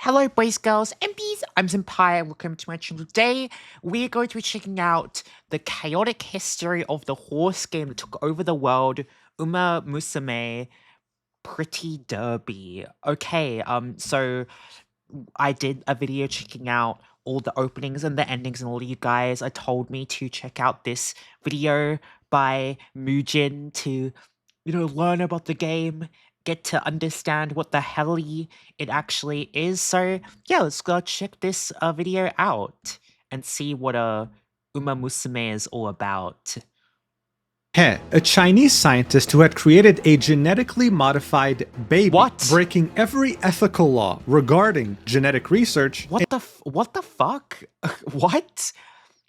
Hello boys, girls, and bees, I'm Senpai, welcome to my channel. Today, we're going to be checking out the chaotic history of the horse game that took over the world, Musume Pretty Derby. Okay, so I did a video checking out all the openings and the endings, and all of you guys told me to check out this video by Mujin to learn about the game, get to understand what the hell it actually is. So yeah, let's go check this video out and see what Umamusume is all about. He, a Chinese scientist who had created a genetically modified baby, breaking every ethical law regarding genetic research. What the fuck? What?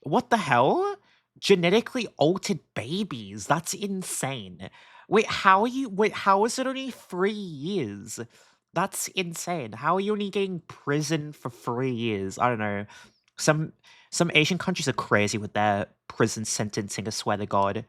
What the hell? Genetically altered babies? That's insane. Wait, how is it only 3 years? That's insane. How are you only getting prison for 3 years? I don't know. Some Asian countries are crazy with their prison sentencing, I swear to God.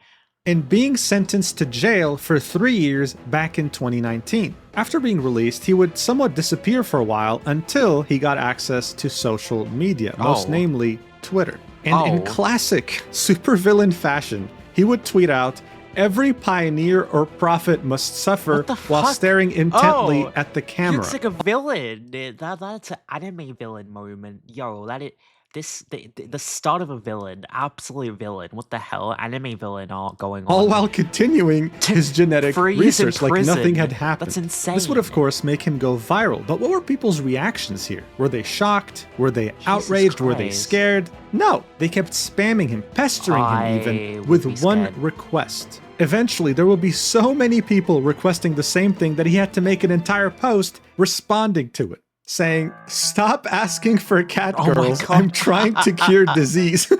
And being sentenced to jail for 3 years back in 2019. After being released, he would somewhat disappear for a while until he got access to social media, most namely Twitter. And in classic supervillain fashion, he would tweet out, "Every pioneer or prophet must suffer while staring intently at the camera." Looks like a villain. That's an anime villain moment. Yo, the start of a villain, absolute villain. What the hell? Anime villain art going on. All while continuing his genetic research like nothing had happened. That's insane. This would of course make him go viral, but what were people's reactions here? Were they shocked? Were they outraged? Were they scared? No, they kept spamming him, pestering him even, with one request. Eventually, there will be so many people requesting the same thing that he had to make an entire post responding to it, saying, "Stop asking for cat girls, I'm trying to cure disease."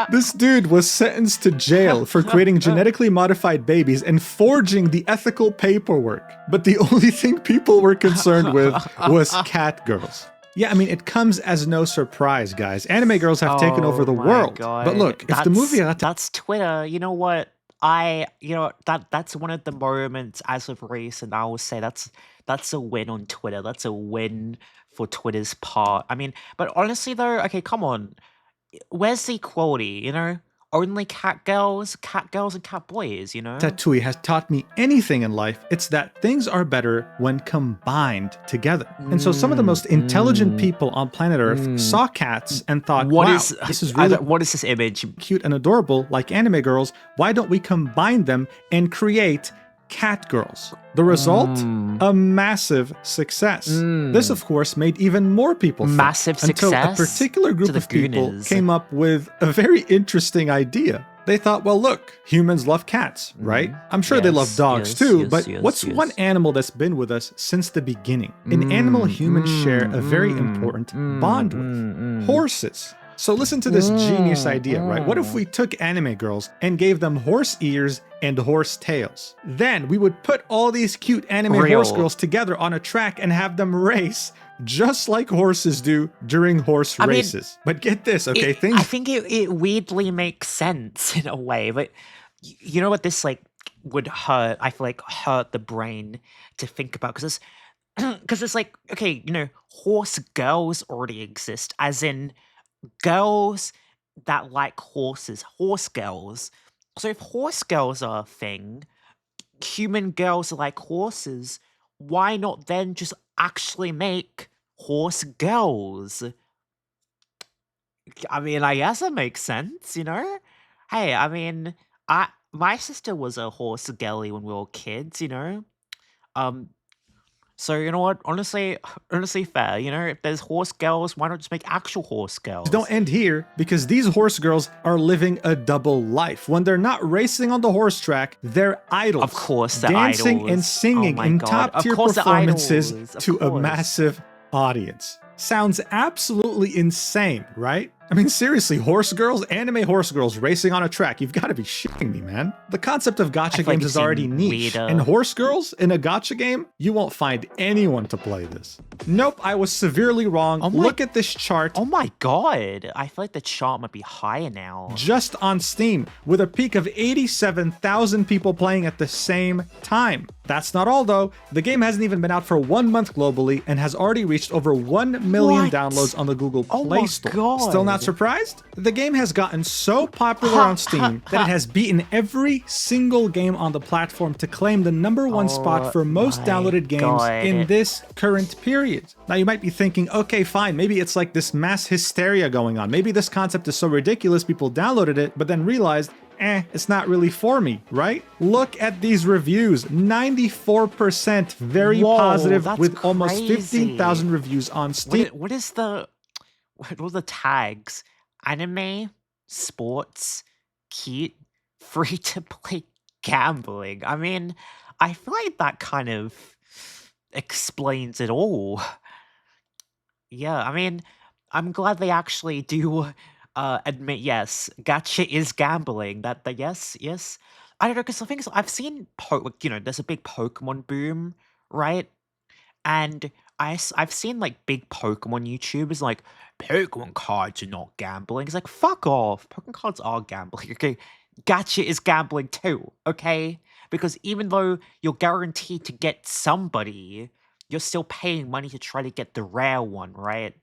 This dude was sentenced to jail for creating genetically modified babies and forging the ethical paperwork. But the only thing people were concerned with was cat girls. Yeah, I mean, it comes as no surprise, guys. Anime girls have taken over the world. God. But look, if the movie... That's Twitter. You know what? That's one of the moments as of recent, I will say that's a win on Twitter. That's a win for Twitter's part. I mean, but honestly though, okay, come on. Where's the equality, Only cat girls and cat boys, Tatui has taught me anything in life, it's that things are better when combined together. And so some of the most intelligent people on planet Earth saw cats and thought, wow, this is really what is this image? Cute and adorable like anime girls. Why don't we combine them and create cat girls? The result? A massive success. This, of course, made even more people think, until a particular group of people came up with a very interesting idea. They thought, well, look, humans love cats, right? I'm sure they love dogs too, but what's one animal that's been with us since the beginning? An animal humans share a very important bond with. Horses. So listen to this genius idea, right? What if we took anime girls and gave them horse ears and horse tails? Then we would put all these cute anime horse girls together on a track and have them race just like horses do during horse races. But get this, okay? I think it weirdly makes sense in a way, but you know what this would hurt? I feel like hurt the brain to think about, because it's like, okay, horse girls already exist, as in girls that like horses, horse girls. So if horse girls are a thing, human girls are like horses, why not then just actually make horse girls? I mean, I guess it makes sense, Hey, I mean, my sister was a horse girly when we were kids, So you know what? Honestly fair. If there's horse girls, why not just make actual horse girls? Don't end here, because these horse girls are living a double life. When they're not racing on the horse track, they're idols. Of course, they're dancing idols. And singing in top-tier performances to a massive audience. Sounds absolutely insane, right? I mean, seriously, horse girls, anime horse girls racing on a track. You've got to be shitting me, man. The concept of gacha games is already niche. And horse girls in a gacha game? You won't find anyone to play this. Nope, I was severely wrong. Look at this chart. Oh my god. I feel like the chart might be higher now. Just on Steam, with a peak of 87,000 people playing at the same time. That's not all though. The game hasn't even been out for 1 month globally and has already reached over 1 million downloads on the Google Play Store. God. Still not surprised? The game has gotten so popular on Steam that it has beaten every single game on the platform to claim the #1 spot for most downloaded games in this current period. Now you might be thinking, okay, fine, maybe it's like this mass hysteria going on. Maybe this concept is so ridiculous people downloaded it, but then realized, it's not really for me, right? Look at these reviews. 94% very positive with almost 15,000 reviews on Steam. What are the tags? Anime, sports, cute, free to play, gambling. I mean, I feel like that kind of explains it all. Yeah, I mean, I'm glad they actually do admit, yes, gacha is gambling. Yes. I don't know, because the thing is, I've seen, there's a big Pokemon boom, right? And I've seen, like, big Pokemon YouTubers, like, Pokemon cards are not gambling. It's like, fuck off. Pokemon cards are gambling, okay? Gacha is gambling too, okay? Because even though you're guaranteed to get somebody, you're still paying money to try to get the rare one, right?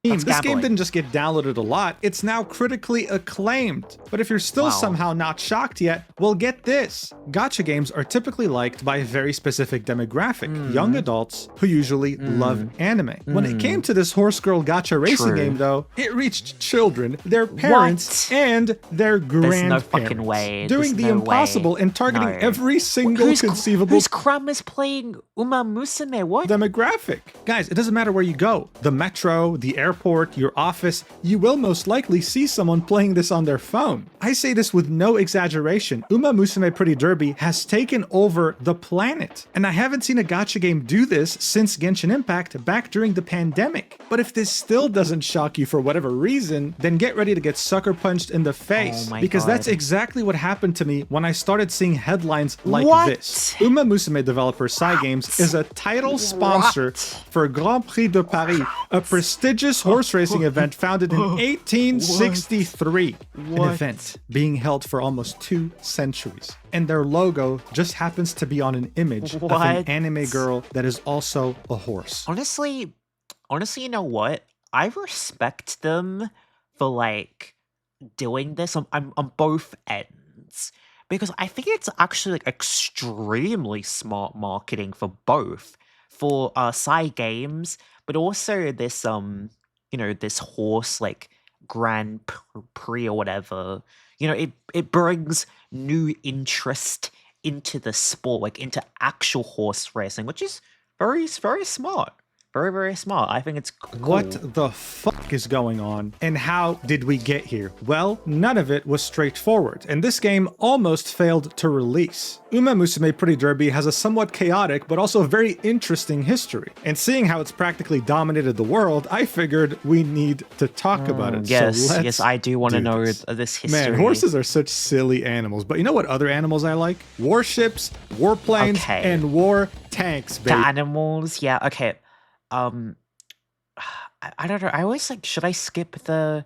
This game didn't just get downloaded a lot, it's now critically acclaimed. But if you're still somehow not shocked yet, well, get this. Gacha games are typically liked by a very specific demographic, young adults who usually love anime. When it came to this horse girl gacha racing game though, it reached children, their parents, and their grandparents. There's no fucking way. Doing the impossible and targeting every single conceivable whose crumb is playing Umamusume? What? Demographic. Guys, it doesn't matter where you go. The metro, the airport, your office, you will most likely see someone playing this on their phone. I say this with no exaggeration. Umamusume Pretty Derby has taken over the planet. And I haven't seen a gacha game do this since Genshin Impact back during the pandemic. But if this still doesn't shock you for whatever reason, then get ready to get sucker punched in the face. Because that's exactly what happened to me when I started seeing headlines like this. Umamusume developer Cygames is a title sponsor for Grand Prix de Paris, a prestigious horse racing event founded in 1863. An event being held for almost 2 centuries. And their logo just happens to be on an image of an anime girl that is also a horse. Honestly, you know what? I respect them for, like, doing this on both ends. Because I think it's actually, like, extremely smart marketing for both. For Cygames, but also this this horse, like, Grand Prix or whatever. It brings new interest into the sport, like into actual horse racing, which is very, very smart. Very, very smart. I think it's cool. What the fuck is going on? And how did we get here? Well, none of it was straightforward, and this game almost failed to release. Umamusume Pretty Derby has a somewhat chaotic but also very interesting history. And seeing how it's practically dominated the world, I figured we need to talk about it. Yes, I do want to know this history. Man, horses are such silly animals. But you know what other animals I like? Warships, warplanes, and war tanks, baby. The animals, yeah, okay. I don't know. I always like, should I skip the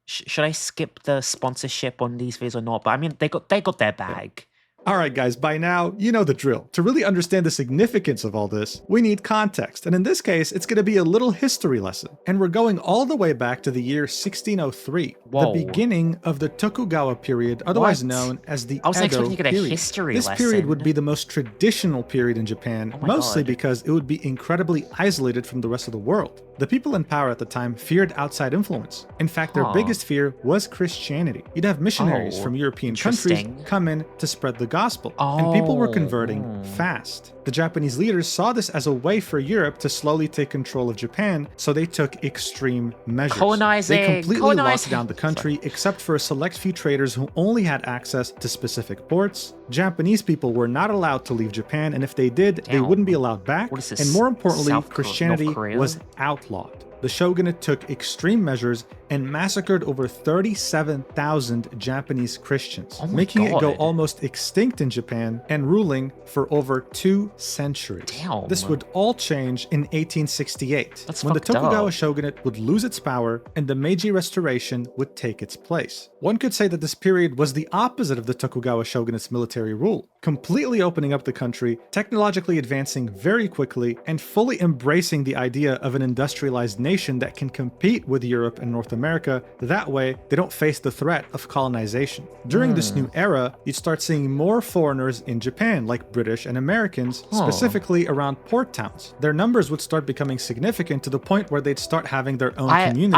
sponsorship on these videos or not? But I mean, they got their bag. Alright guys, by now, you know the drill. To really understand the significance of all this, we need context, and in this case, it's going to be a little history lesson. And we're going all the way back to the year 1603, the beginning of the Tokugawa period, otherwise known as the Edo period. This period would be the most traditional period in Japan, mostly because it would be incredibly isolated from the rest of the world. The people in power at the time feared outside influence. In fact, their biggest fear was Christianity. You'd have missionaries from European countries come in to spread the gospel, and people were converting fast. The Japanese leaders saw this as a way for Europe to slowly take control of Japan, so they took extreme measures. They completely locked down the country, except for a select few traders who only had access to specific ports. Japanese people were not allowed to leave Japan, and if they did, they wouldn't be allowed back. And more importantly, Christianity was outlawed. The shogunate took extreme measures and massacred over 37,000 Japanese Christians, Oh my making it go God. almost extinct in Japan and ruling for over 2 centuries. Damn. This would all change in 1868, That's when the fucked up. Tokugawa shogunate would lose its power and the Meiji Restoration would take its place. One could say that this period was the opposite of the Tokugawa shogunate's military rule, completely opening up the country, technologically advancing very quickly, and fully embracing the idea of an industrialized nation that can compete with Europe and North America. That way, they don't face the threat of colonization. During this new era, you'd start seeing more foreigners in Japan, like British and Americans, specifically around port towns. Their numbers would start becoming significant to the point where they'd start having their own community.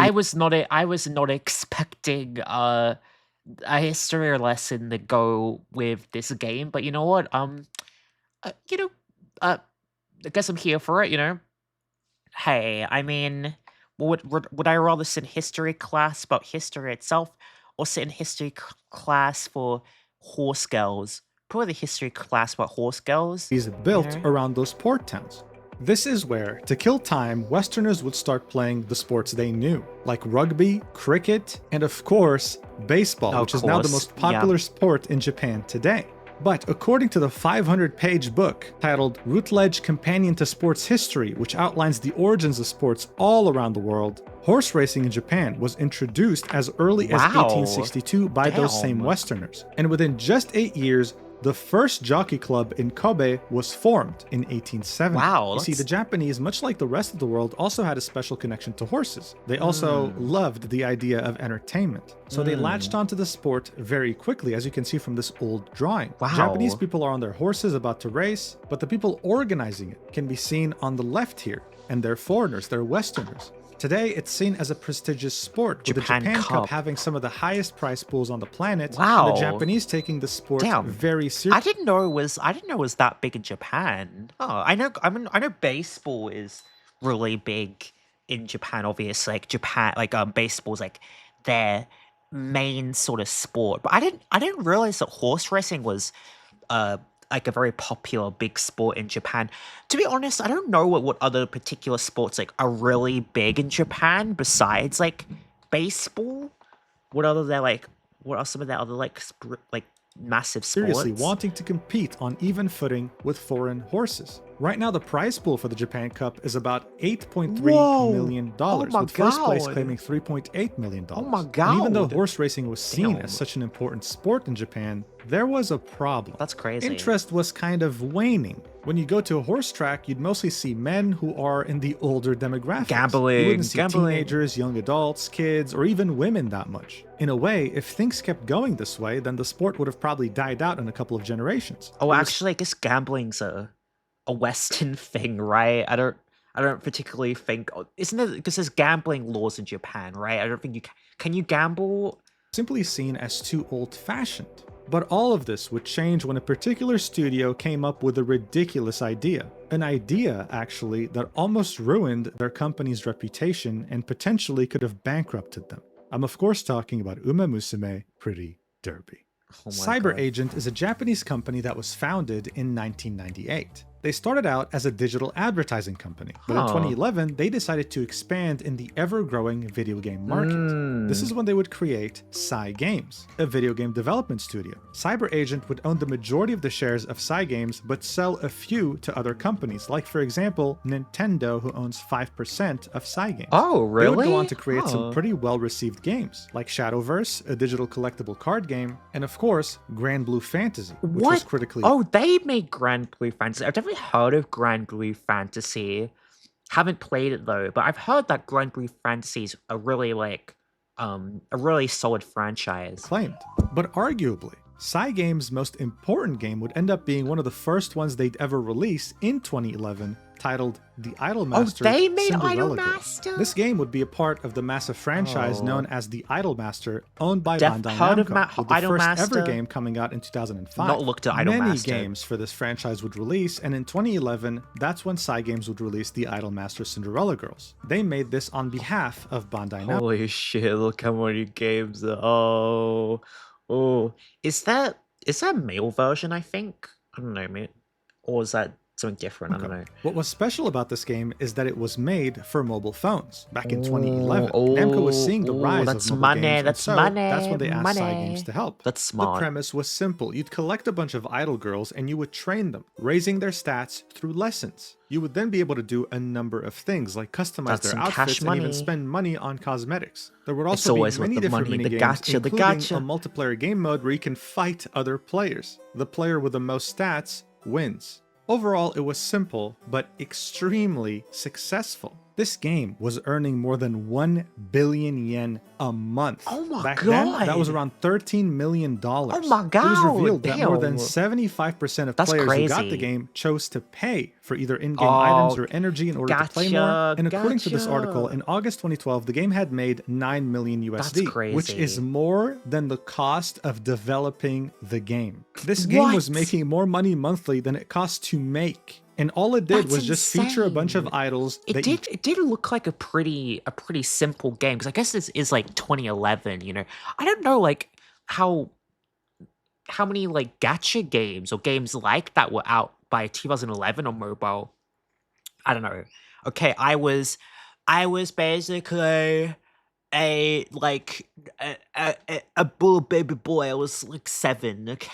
I was not expecting a history lesson to go with this game, but you know what? You know, I guess I'm here for it. You know, hey, I mean, would I rather sit in history class about history itself, or sit in history class for horse girls? Probably the history class about horse girls. Built around those port towns. This is where, to kill time, Westerners would start playing the sports they knew, like rugby, cricket, and of course, baseball, which is now the most popular sport in Japan today. But according to the 500-page book titled Routledge Companion to Sports History, which outlines the origins of sports all around the world, horse racing in Japan was introduced as early as 1862 by those same Westerners. And within just 8 years, the first jockey club in Kobe was formed in 1870. Wow. You see, the Japanese, much like the rest of the world, also had a special connection to horses. They also loved the idea of entertainment. So they latched onto the sport very quickly, as you can see from this old drawing. Wow. Japanese people are on their horses about to race, but the people organizing it can be seen on the left here. And they're foreigners, they're Westerners. Today, it's seen as a prestigious sport, with the Japan Cup having some of the highest prize pools on the planet. Wow. And the Japanese taking the sport very seriously. I didn't know it was that big in Japan. Oh, I know baseball is really big in Japan, obviously. Like baseball's like their main sort of sport. But I didn't realize that horse racing was like a very popular big sport in Japan. To be honest, I don't know what other particular sports like are really big in Japan besides like baseball. What are some of the other like massive sports? Seriously, wanting to compete on even footing with foreign horses. Right now, the prize pool for the Japan Cup is about $8.3 million, with first place claiming $3.8 million. Oh my God. And even though horse racing was seen as such an important sport in Japan, there was a problem. That's crazy. Interest was kind of waning. When you go to a horse track, you'd mostly see men who are in the older demographics. Gambling. You wouldn't see teenagers, young adults, kids, or even women that much. In a way, if things kept going this way, then the sport would have probably died out in a couple of generations. Oh, actually, I guess gambling's a Western thing, right? I don't particularly think. Isn't it because there's gambling laws in Japan, right? I don't think you can you gamble. Simply seen as too old-fashioned. But all of this would change when a particular studio came up with a ridiculous idea. An idea, actually, that almost ruined their company's reputation and potentially could have bankrupted them. I'm of course talking about Umamusume Pretty Derby. Cyber Agent is a Japanese company that was founded in 1998. They started out as a digital advertising company, but in 2011, they decided to expand in the ever-growing video game market. This is when they would create Cygames, a video game development studio. Cyber Agent would own the majority of the shares of Cygames, but sell a few to other companies, like for example, Nintendo, who owns 5% of Cygames. Oh, really? They would go on to create some pretty well-received games, like Shadowverse, a digital collectible card game, and of course, Grand Blue Fantasy, which was critically... Oh, they made Grand Blue Fantasy. I've definitely heard of Grand Blue Fantasy. Haven't played it though, but I've heard that Grand Blue Fantasy is a really solid franchise. Claimed. But arguably, Cygames' most important game would end up being one of the first ones they'd ever release in 2011, titled The Idolmaster. Oh, they made Cinderella Idolmaster? Girl. This game would be a part of the massive franchise known as The Idolmaster, owned by Bandai heard of Namco, with the Idolmaster. first ever game coming out in 2005. Not looked at Idolmaster. Many games for this franchise would release, and in 2011, that's when Cygames would release The Idolmaster Cinderella Girls. They made this on behalf of Bandai Namco. Holy shit, look how many games. Is that a male version, I think? I don't know, mate. Or is that something different. I don't know. What was special about this game is that it was made for mobile phones. Back in 2011, Namco was seeing the rise of that's mobile money. games, and That's so money. that's when they asked Psy Money. Games to help. That's The smart. premise was simple. You'd collect a bunch of idol girls and you would train them, raising their stats through lessons. You would then be able to do a number of things, like customize That's their some outfits cash and even money. spend money on cosmetics. There would It's also be always with many the different money, the minigames, gacha, the including gacha. a multiplayer game mode where you can fight other players. The player with the most stats wins. Overall, it was simple, but extremely successful. This game was earning more than 1 billion yen a month. Oh my Back god. then, that was around $13 million. Oh my god. It was revealed that more than Damn. 75% of That's players who got the crazy. game chose to pay for either in-game items or energy in order to play more. Gotcha, And according to this article, gotcha. in August 2012, the game had made 9 million USD, which is crazy. more than the cost of developing the game. This game was What? making more money monthly than it cost to make. And all it did That's was just feature a bunch of insane. idols. It did look like a pretty simple game, because I guess this is like 2011. You know, I don't know like how many like gacha games or games like that were out by 2011 on mobile. I don't know. Okay, I was basically a like a bull baby boy. I was like 7. Okay.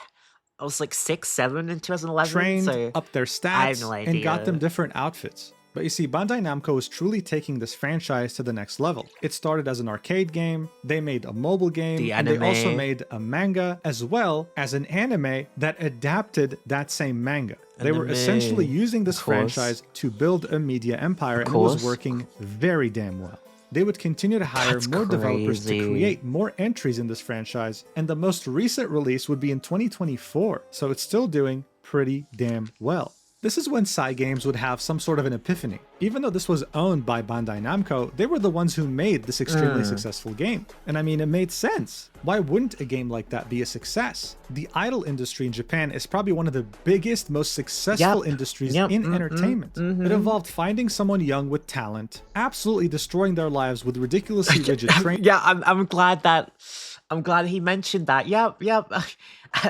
I was like 6, 7 in 2011. trained, So up their I have stats, no and got them idea. different outfits. But you see, Bandai Namco is truly taking this franchise to the next level. It started as an arcade game, they made a mobile game, The and they also anime. made a manga, as well as an anime that adapted that same manga. They were essentially Anime, using this of course. franchise to build a media empire, and it course. was working very damn well. They would continue to hire That's more developers to crazy. create more entries in this franchise, and the most recent release would be in 2024, so it's still doing pretty damn well. This is when Psy Games would have some sort of an epiphany. Even though this was owned by Bandai Namco, they were the ones who made this extremely successful game. And I mean, it made sense. Why wouldn't a game like that be a success? The idol industry in Japan is probably one of the biggest, most successful industries in entertainment. It involved finding someone young with talent, absolutely destroying their lives with ridiculously rigid training. Yeah, I'm glad he mentioned that. Yep.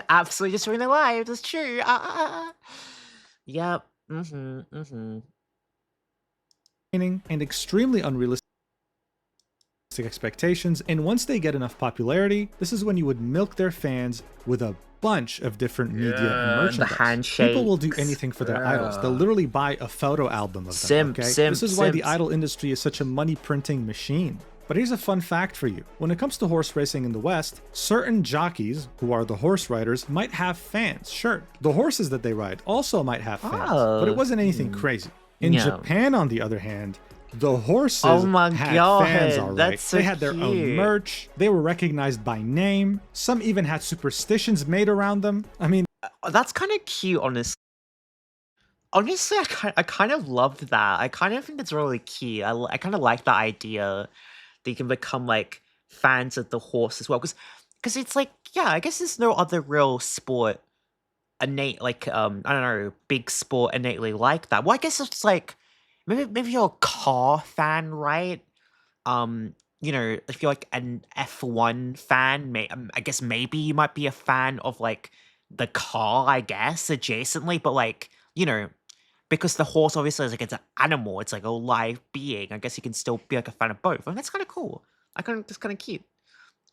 Absolutely just ruining their lives. It's true. Yep. And extremely unrealistic expectations, and once they get enough popularity, this is when you would milk their fans with a bunch of different media and The merchandise. handshakes. People will do anything for their idols. They'll literally buy a photo album of them. Simp, simp, This is why the simps. idol industry is such a money printing machine. But here's a fun fact for you. When it comes to horse racing in the West, certain jockeys, who are the horse riders, might have fans. Sure, the horses that they ride also might have fans, but it wasn't anything crazy. In Yeah. Japan, on the other hand, the horses Oh my had God, fans, all right. that's so They had their own cute. merch. They were recognized by name. Some even had superstitions made around them. I mean, That's kind of cute, honestly. Honestly, I kind of loved that. I kind of think it's really cute. I kind of like the idea that you can become like fans of the horse as well, because it's like, yeah, I guess there's no other real sport innate like I don't know, big sport innately like that. Well, I guess it's like maybe you're a car fan, right? You know, if you're like an F1 fan, I guess maybe you might be a fan of like the car, I guess, adjacently, but like, you know, because the horse obviously is like it's an animal, it's like a live being. I guess you can still be like a fan of both, and that's kind of cool. That's kind of cute.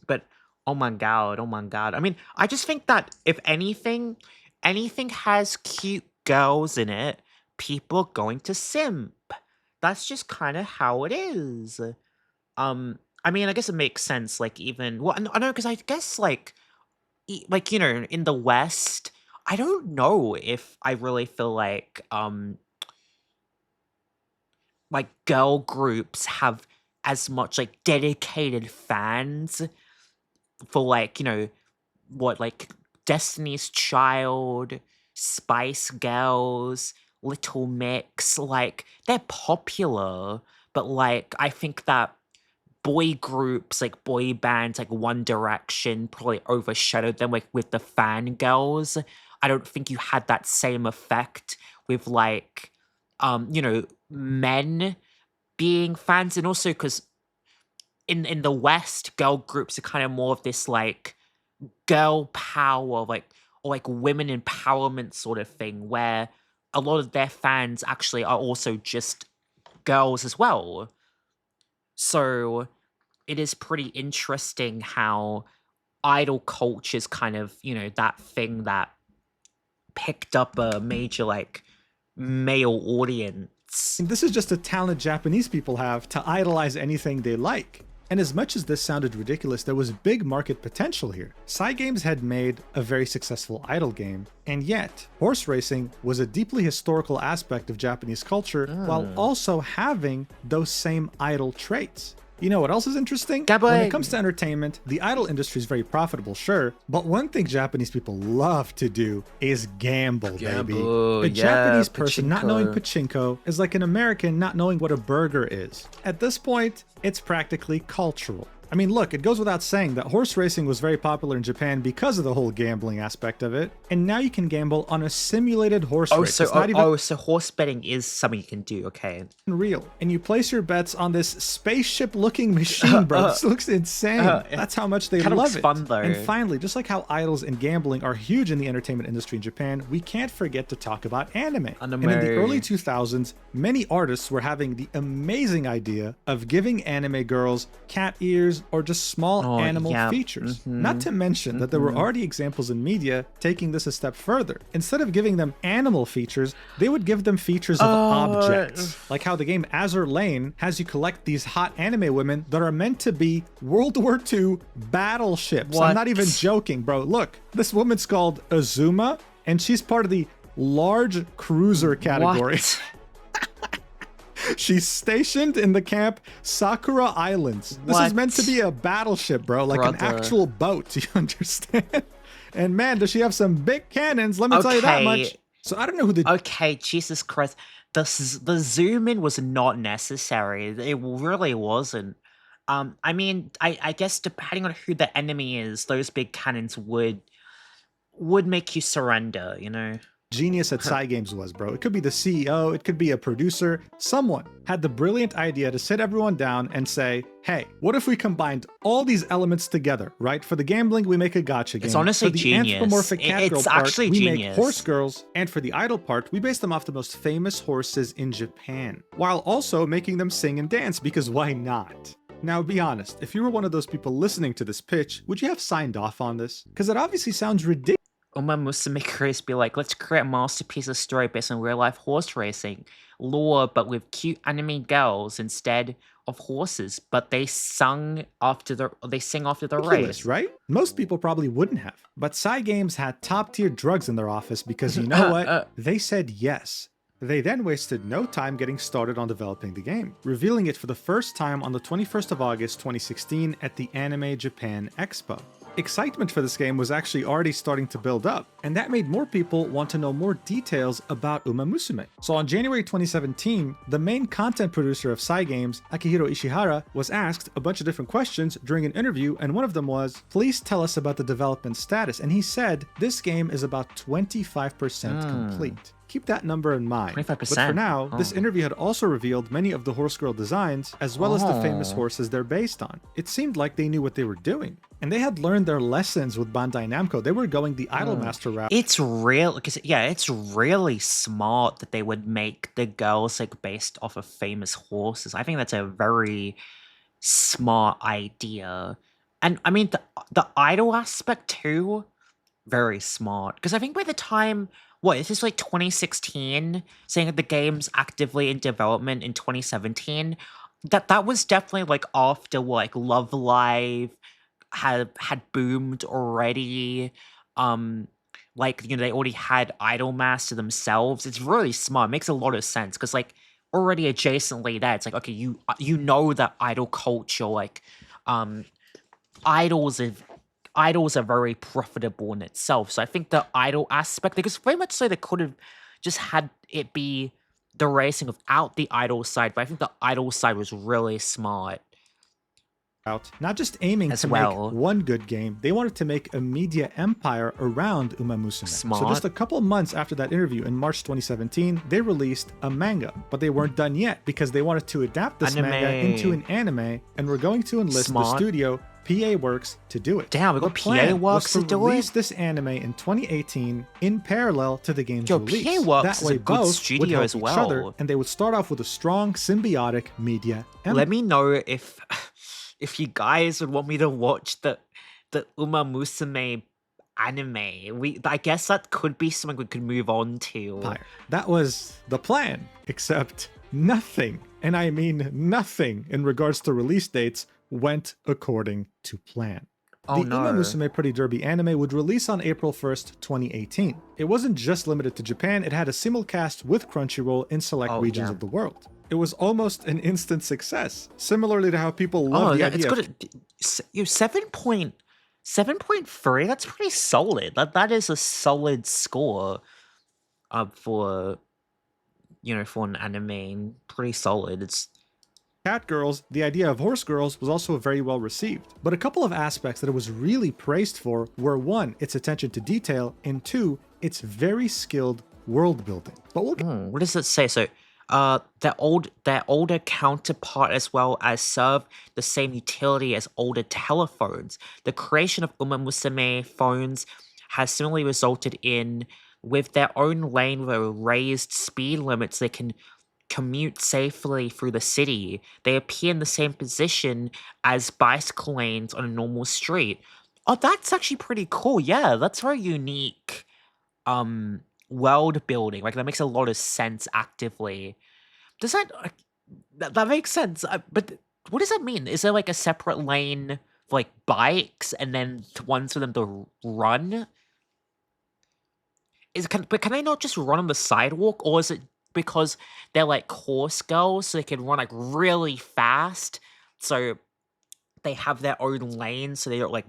But oh my god, oh my god. I mean, I just think that if anything has cute girls in it, people are going to simp. That's just kind of how it is. I mean, I guess it makes sense. Like even well, I know because I guess like like you know in the West, I don't know if I really feel like girl groups have as much like dedicated fans for like you know what like Destiny's Child, Spice Girls, Little Mix, like they're popular, but like I think that boy groups, like boy bands, like One Direction probably overshadowed them like with the fangirls. I don't think you had that same effect with like you know, men being fans, and also because in the West, girl groups are kind of more of this like girl power, like or like women empowerment sort of thing, where a lot of their fans actually are also just girls as well. So it is pretty interesting how idol culture is kind of, that thing that picked up a major, like, male audience. And this is just a talent Japanese people have to idolize anything they like. And as much as this sounded ridiculous, there was big market potential here. Cygames had made a very successful idol game, and yet horse racing was a deeply historical aspect of Japanese culture while also having those same idol traits. You know what else is interesting? When it comes to entertainment, the idol industry is very profitable, sure, but one thing Japanese people love to do is gamble, baby. A Japanese person not knowing pachinko is like an American not knowing what a burger is. At this point, it's practically cultural. I mean, look, it goes without saying that horse racing was very popular in Japan because of the whole gambling aspect of it, and now you can gamble on a simulated horse race. So horse betting is something you can do, okay. Real. And you place your bets on this spaceship-looking machine, bro. This looks insane. That's how much they love it. Fun, though. And finally, just like how idols and gambling are huge in the entertainment industry in Japan, we can't forget to talk about anime. And in the early 2000s, many artists were having the amazing idea of giving anime girls cat ears or just small animal features. Not to mention that there were already examples in media taking this a step further. Instead of giving them animal features, they would give them features of objects. Like how the game Azur Lane has you collect these hot anime women that are meant to be World War II battleships. I'm not even joking, bro. Look, this woman's called Azuma, and she's part of the large cruiser category. She's stationed in the camp Sakura Islands. This is meant to be a battleship, bro. Like an actual boat, do you understand? And man, does she have some big cannons, let me tell you that much. So I don't know who the... Okay, Jesus Christ. The zoom in was not necessary. It really wasn't. I mean, I guess depending on who the enemy is, those big cannons would make you surrender, you know? Genius at Cygames was, bro. It could be the CEO, it could be a producer. Someone had the brilliant idea to sit everyone down and say, hey, what if we combined all these elements together, right? For the gambling, we make a gacha game. It's honestly for the genius. Anthropomorphic cat girl part, actually we genius. make horse girls. And for the idol part, we base them off the most famous horses in Japan, while also making them sing and dance, because why not? Now, be honest, if you were one of those people listening to this pitch, would you have signed off on this? Because it obviously sounds ridiculous. Musume creators be like, let's create a masterpiece of story based on real-life horse racing lore, but with cute anime girls instead of horses. But they sing after the race, right? Most people probably wouldn't have. But Cygames had top-tier drugs in their office because you know what? They said yes. They then wasted no time getting started on developing the game, revealing it for the first time on the 21st of August 2016 at the Anime Japan Expo. Excitement for this game was actually already starting to build up, and that made more people want to know more details about Umamusume. So on January 2017, the main content producer of Cygames, Akihiro Ishihara, was asked a bunch of different questions during an interview, and one of them was, please tell us about the development status. And he said, this game is about 25% complete. Keep that number in mind. 25%. But for now, this interview had also revealed many of the horse girl designs, as well as the famous horses they're based on. It seemed like they knew what they were doing. And they had learned their lessons with Bandai Namco. They were going the Idolmaster route. It's real, because it's really smart that they would make the girls like based off of famous horses. I think that's a very smart idea. And I mean, the idol aspect too, very smart. Because I think by the time... What, is this like 2016, saying that the game's actively in development in 2017? That was definitely like after like Love Live had boomed already. Like, you know, they already had Idolmaster themselves. It's really smart. It makes a lot of sense because like already adjacently there, it's like, okay, you know that idol culture, like idols are very profitable in itself. So I think the idol aspect, because very much so they could have just had it be the racing without the idol side, but I think the idol side was really smart. Not just aiming to make one good game, they wanted to make a media empire around Umamusume. Smart. So just a couple months after that interview in March 2017, they released a manga, but they weren't done yet because they wanted to adapt this manga into an anime, and were going to enlist the studio PA Works to do it. Damn, we The got PA plan was Works to do release it? this anime in 2018 in parallel to the game's Yo, release. PA Works That is a way good both would studio help as each other, well. and they would start off with a strong symbiotic media Let empire. me know if you guys would want me to watch the Umamusume anime. I guess that could be something we could move on to. That was the plan, except nothing, and I mean nothing, in regards to release dates went according to plan. Oh The no. Umamusume Pretty Derby anime would release on April 1st, 2018. It wasn't just limited to Japan, it had a simulcast with Crunchyroll in select regions of the world. It was almost an instant success, similarly to how people love the idea of... It's good. 7.3, that's pretty solid. That is a solid score for for an anime. Pretty solid. It's Cat Girls, the idea of Horse Girls was also very well received, but a couple of aspects that it was really praised for were 1, its attention to detail, and 2, its very skilled world building. But we'll what does it say? So their older counterpart as well as serve the same utility as older telephones. The creation of Umamusume phones has similarly resulted in, with their own lane with raised speed limits, they can commute safely through the city. They appear in the same position as bicycle lanes on a normal street. Oh, that's actually pretty cool. Yeah, that's very unique. World building. Like, that makes a lot of sense actively. Does that makes sense? But what does that mean? Is there like a separate lane for like bikes and then ones for them to run? But can they not just run on the sidewalk, or is it because they're like horse girls, so they can run like really fast, so they have their own lane, so they don't like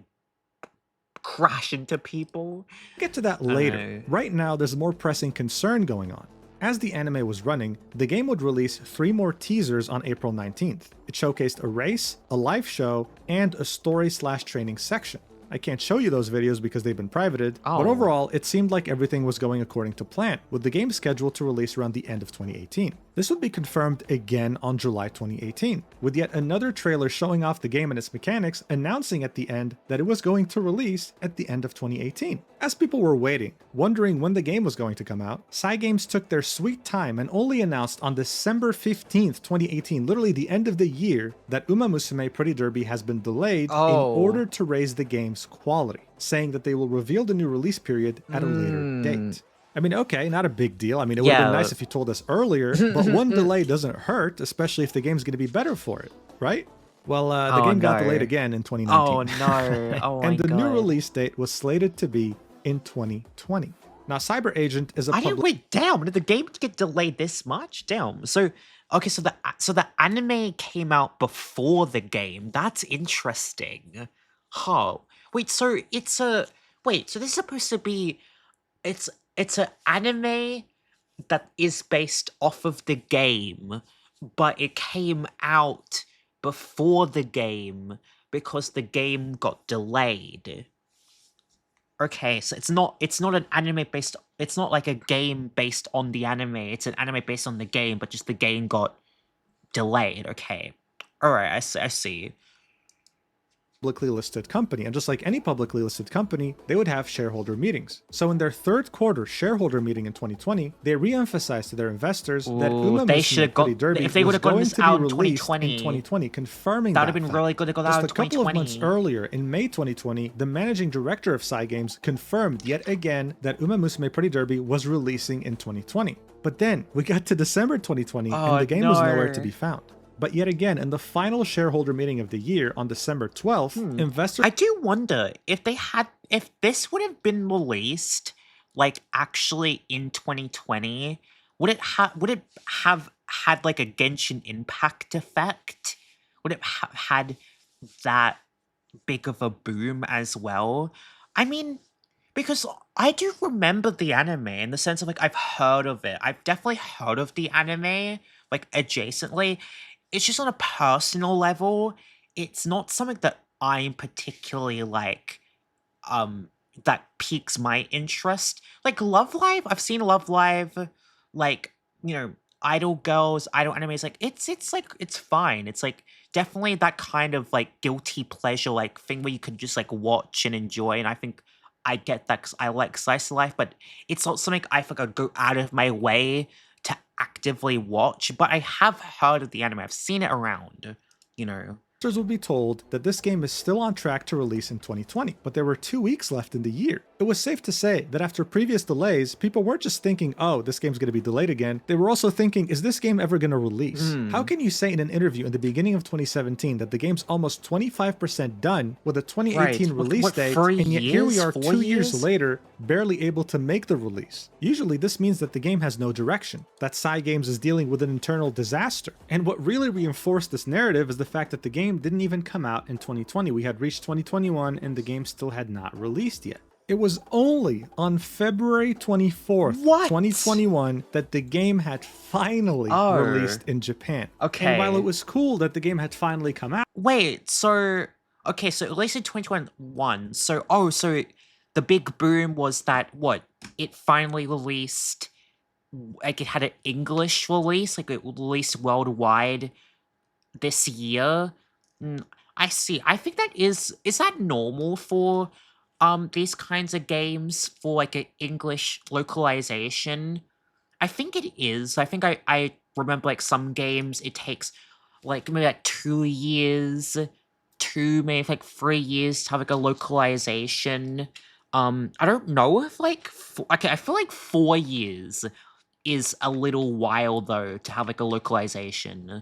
crash into people? We'll get to that later. Right now, there's a more pressing concern going on. As the anime was running, the game would release 3 more teasers on April 19th. It showcased a race, a live show, and a story/training section. I can't show you those videos because they've been privated, but overall, it seemed like everything was going according to plan, with the game scheduled to release around the end of 2018. This would be confirmed again on July 2018, with yet another trailer showing off the game and its mechanics, announcing at the end that it was going to release at the end of 2018. As people were waiting, wondering when the game was going to come out, Cygames took their sweet time and only announced on December 15th, 2018, literally the end of the year, that Umamusume Pretty Derby has been delayed in order to raise the game's quality, saying that they will reveal the new release period at a later date. I mean, okay, not a big deal. I mean, it would have been nice if you told us earlier, but one delay doesn't hurt, especially if the game's going to be better for it, right? Well, the game got delayed again in 2019. Oh no! Oh my and the God. new release date was slated to be in 2020. Now, Cyber Agent is a wait, damn, did the game get delayed this much? Damn. So, okay, so the anime came out before the game. That's interesting. Huh. Wait, so so this is supposed to be, it's an anime that is based off of the game, but it came out before the game because the game got delayed. Okay, so it's not an anime based, it's not like a game based on the anime, it's an anime based on the game, but just the game got delayed. Okay. Alright, I see. publicly listed company, and just like any publicly listed company, they would have shareholder meetings. So in their third quarter shareholder meeting in 2020, they re-emphasized to their investors that Umamusume Pretty Derby was going to be released in 2020, confirming that. That would have been really good to go out in 2020. Just a couple of months earlier, in May 2020, the managing director of Cygames confirmed yet again that Umamusume Pretty Derby was releasing in 2020. But then we got to December 2020 and the game was nowhere to be found. But yet again, in the final shareholder meeting of the year on December 12th, investors... I do wonder if this would have been released, like, actually in 2020, would it have had, like, a Genshin Impact effect? Would it have had that big of a boom as well? I mean, because I do remember the anime in the sense of, like, I've heard of it. I've definitely heard of the anime, like, adjacently. It's just on a personal level, it's not something that I'm particularly like, that piques my interest. Like Love Live, I've seen Love Live, like, idol girls, idol animes, like it's like it's fine. It's like definitely that kind of like guilty pleasure like thing where you could just like watch and enjoy. And I think I get that because I like slice of life, but it's not something I think I'd go out of my way to actively watch. But I have heard of the anime. I've seen it around, you know. Investors will be told that this game is still on track to release in 2020, but there were 2 weeks left in the year. It was safe to say that after previous delays, people weren't just thinking, oh, this game's going to be delayed again. They were also thinking, is this game ever going to release? How can you say in an interview in the beginning of 2017 that the game's almost 25% done with a 2018 release date, and yet here we are 2 years later, barely able to make the release? Usually this means that the game has no direction, that Cygames is dealing with an internal disaster. And what really reinforced this narrative is the fact that the game didn't even come out in 2020. We had reached 2021 and the game still had not released yet. It was only on February 24th, 2021 that the game had finally released in Japan. Okay. And while it was cool that the game had finally come out. Wait, so okay, so at least in 2021. So the big boom was that it finally released, like it had an English release, like it released worldwide this year. I see. I think that is that normal for these kinds of games for like an English localization? I think it is. I think I remember like some games it takes like maybe like 2 years, maybe like 3 years to have like a localization. I don't know if like okay, I feel like 4 years is a little while though to have like a localization.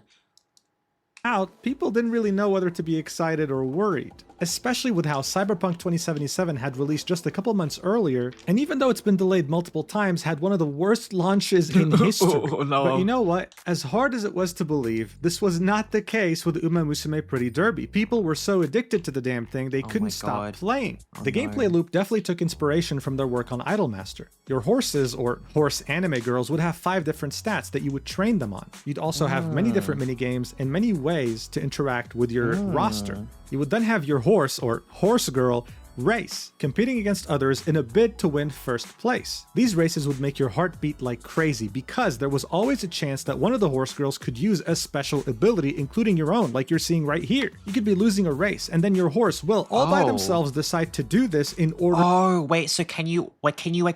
Out, people didn't really know whether to be excited or worried, especially with how Cyberpunk 2077 had released just a couple months earlier, and even though it's been delayed multiple times, had one of the worst launches in history. Oh, no. But you know what? As hard as it was to believe, this was not the case with Umamusume Pretty Derby. People were so addicted to the damn thing, they couldn't stop playing. The gameplay loop definitely took inspiration from their work on Idolmaster. Your horses, or horse anime girls, would have 5 different stats that you would train them on. You'd also have many different minigames and many ways to interact with your roster. You would then have your horse, or horse girl, race, competing against others in a bid to win first place. These races would make your heart beat like crazy because there was always a chance that one of the horse girls could use a special ability, including your own, like you're seeing right here. You could be losing a race, and then your horse will all by themselves decide to do this in order. Oh wait, so can you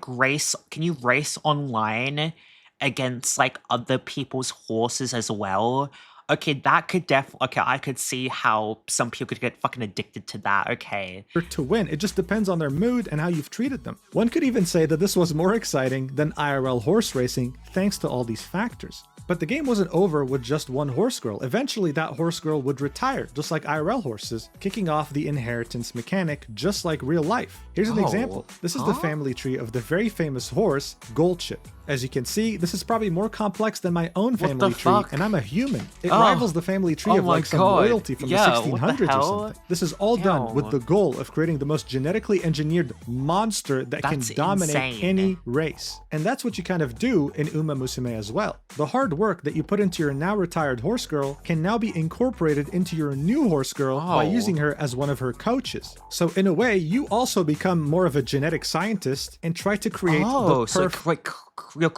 race? Can you race online against like other people's horses as well? Okay, that could okay, I could see how some people could get fucking addicted to that, okay. To win, it just depends on their mood and how you've treated them. One could even say that this was more exciting than IRL horse racing thanks to all these factors. But the game wasn't over with just one horse girl. Eventually that horse girl would retire, just like IRL horses, kicking off the inheritance mechanic just like real life. Here's an example. This is the family tree of the very famous horse, Goldchip. As you can see, this is probably more complex than my own family tree, and I'm a human. It rivals the family tree of like some royalty from the 1600s or something. This is all done with the goal of creating the most genetically engineered monster that can dominate any race. And that's what you kind of do in Umamusume as well. The hard work that you put into your now retired horse girl can now be incorporated into your new horse girl by using her as one of her coaches. So in a way, you also become more of a genetic scientist and try to create the perfect...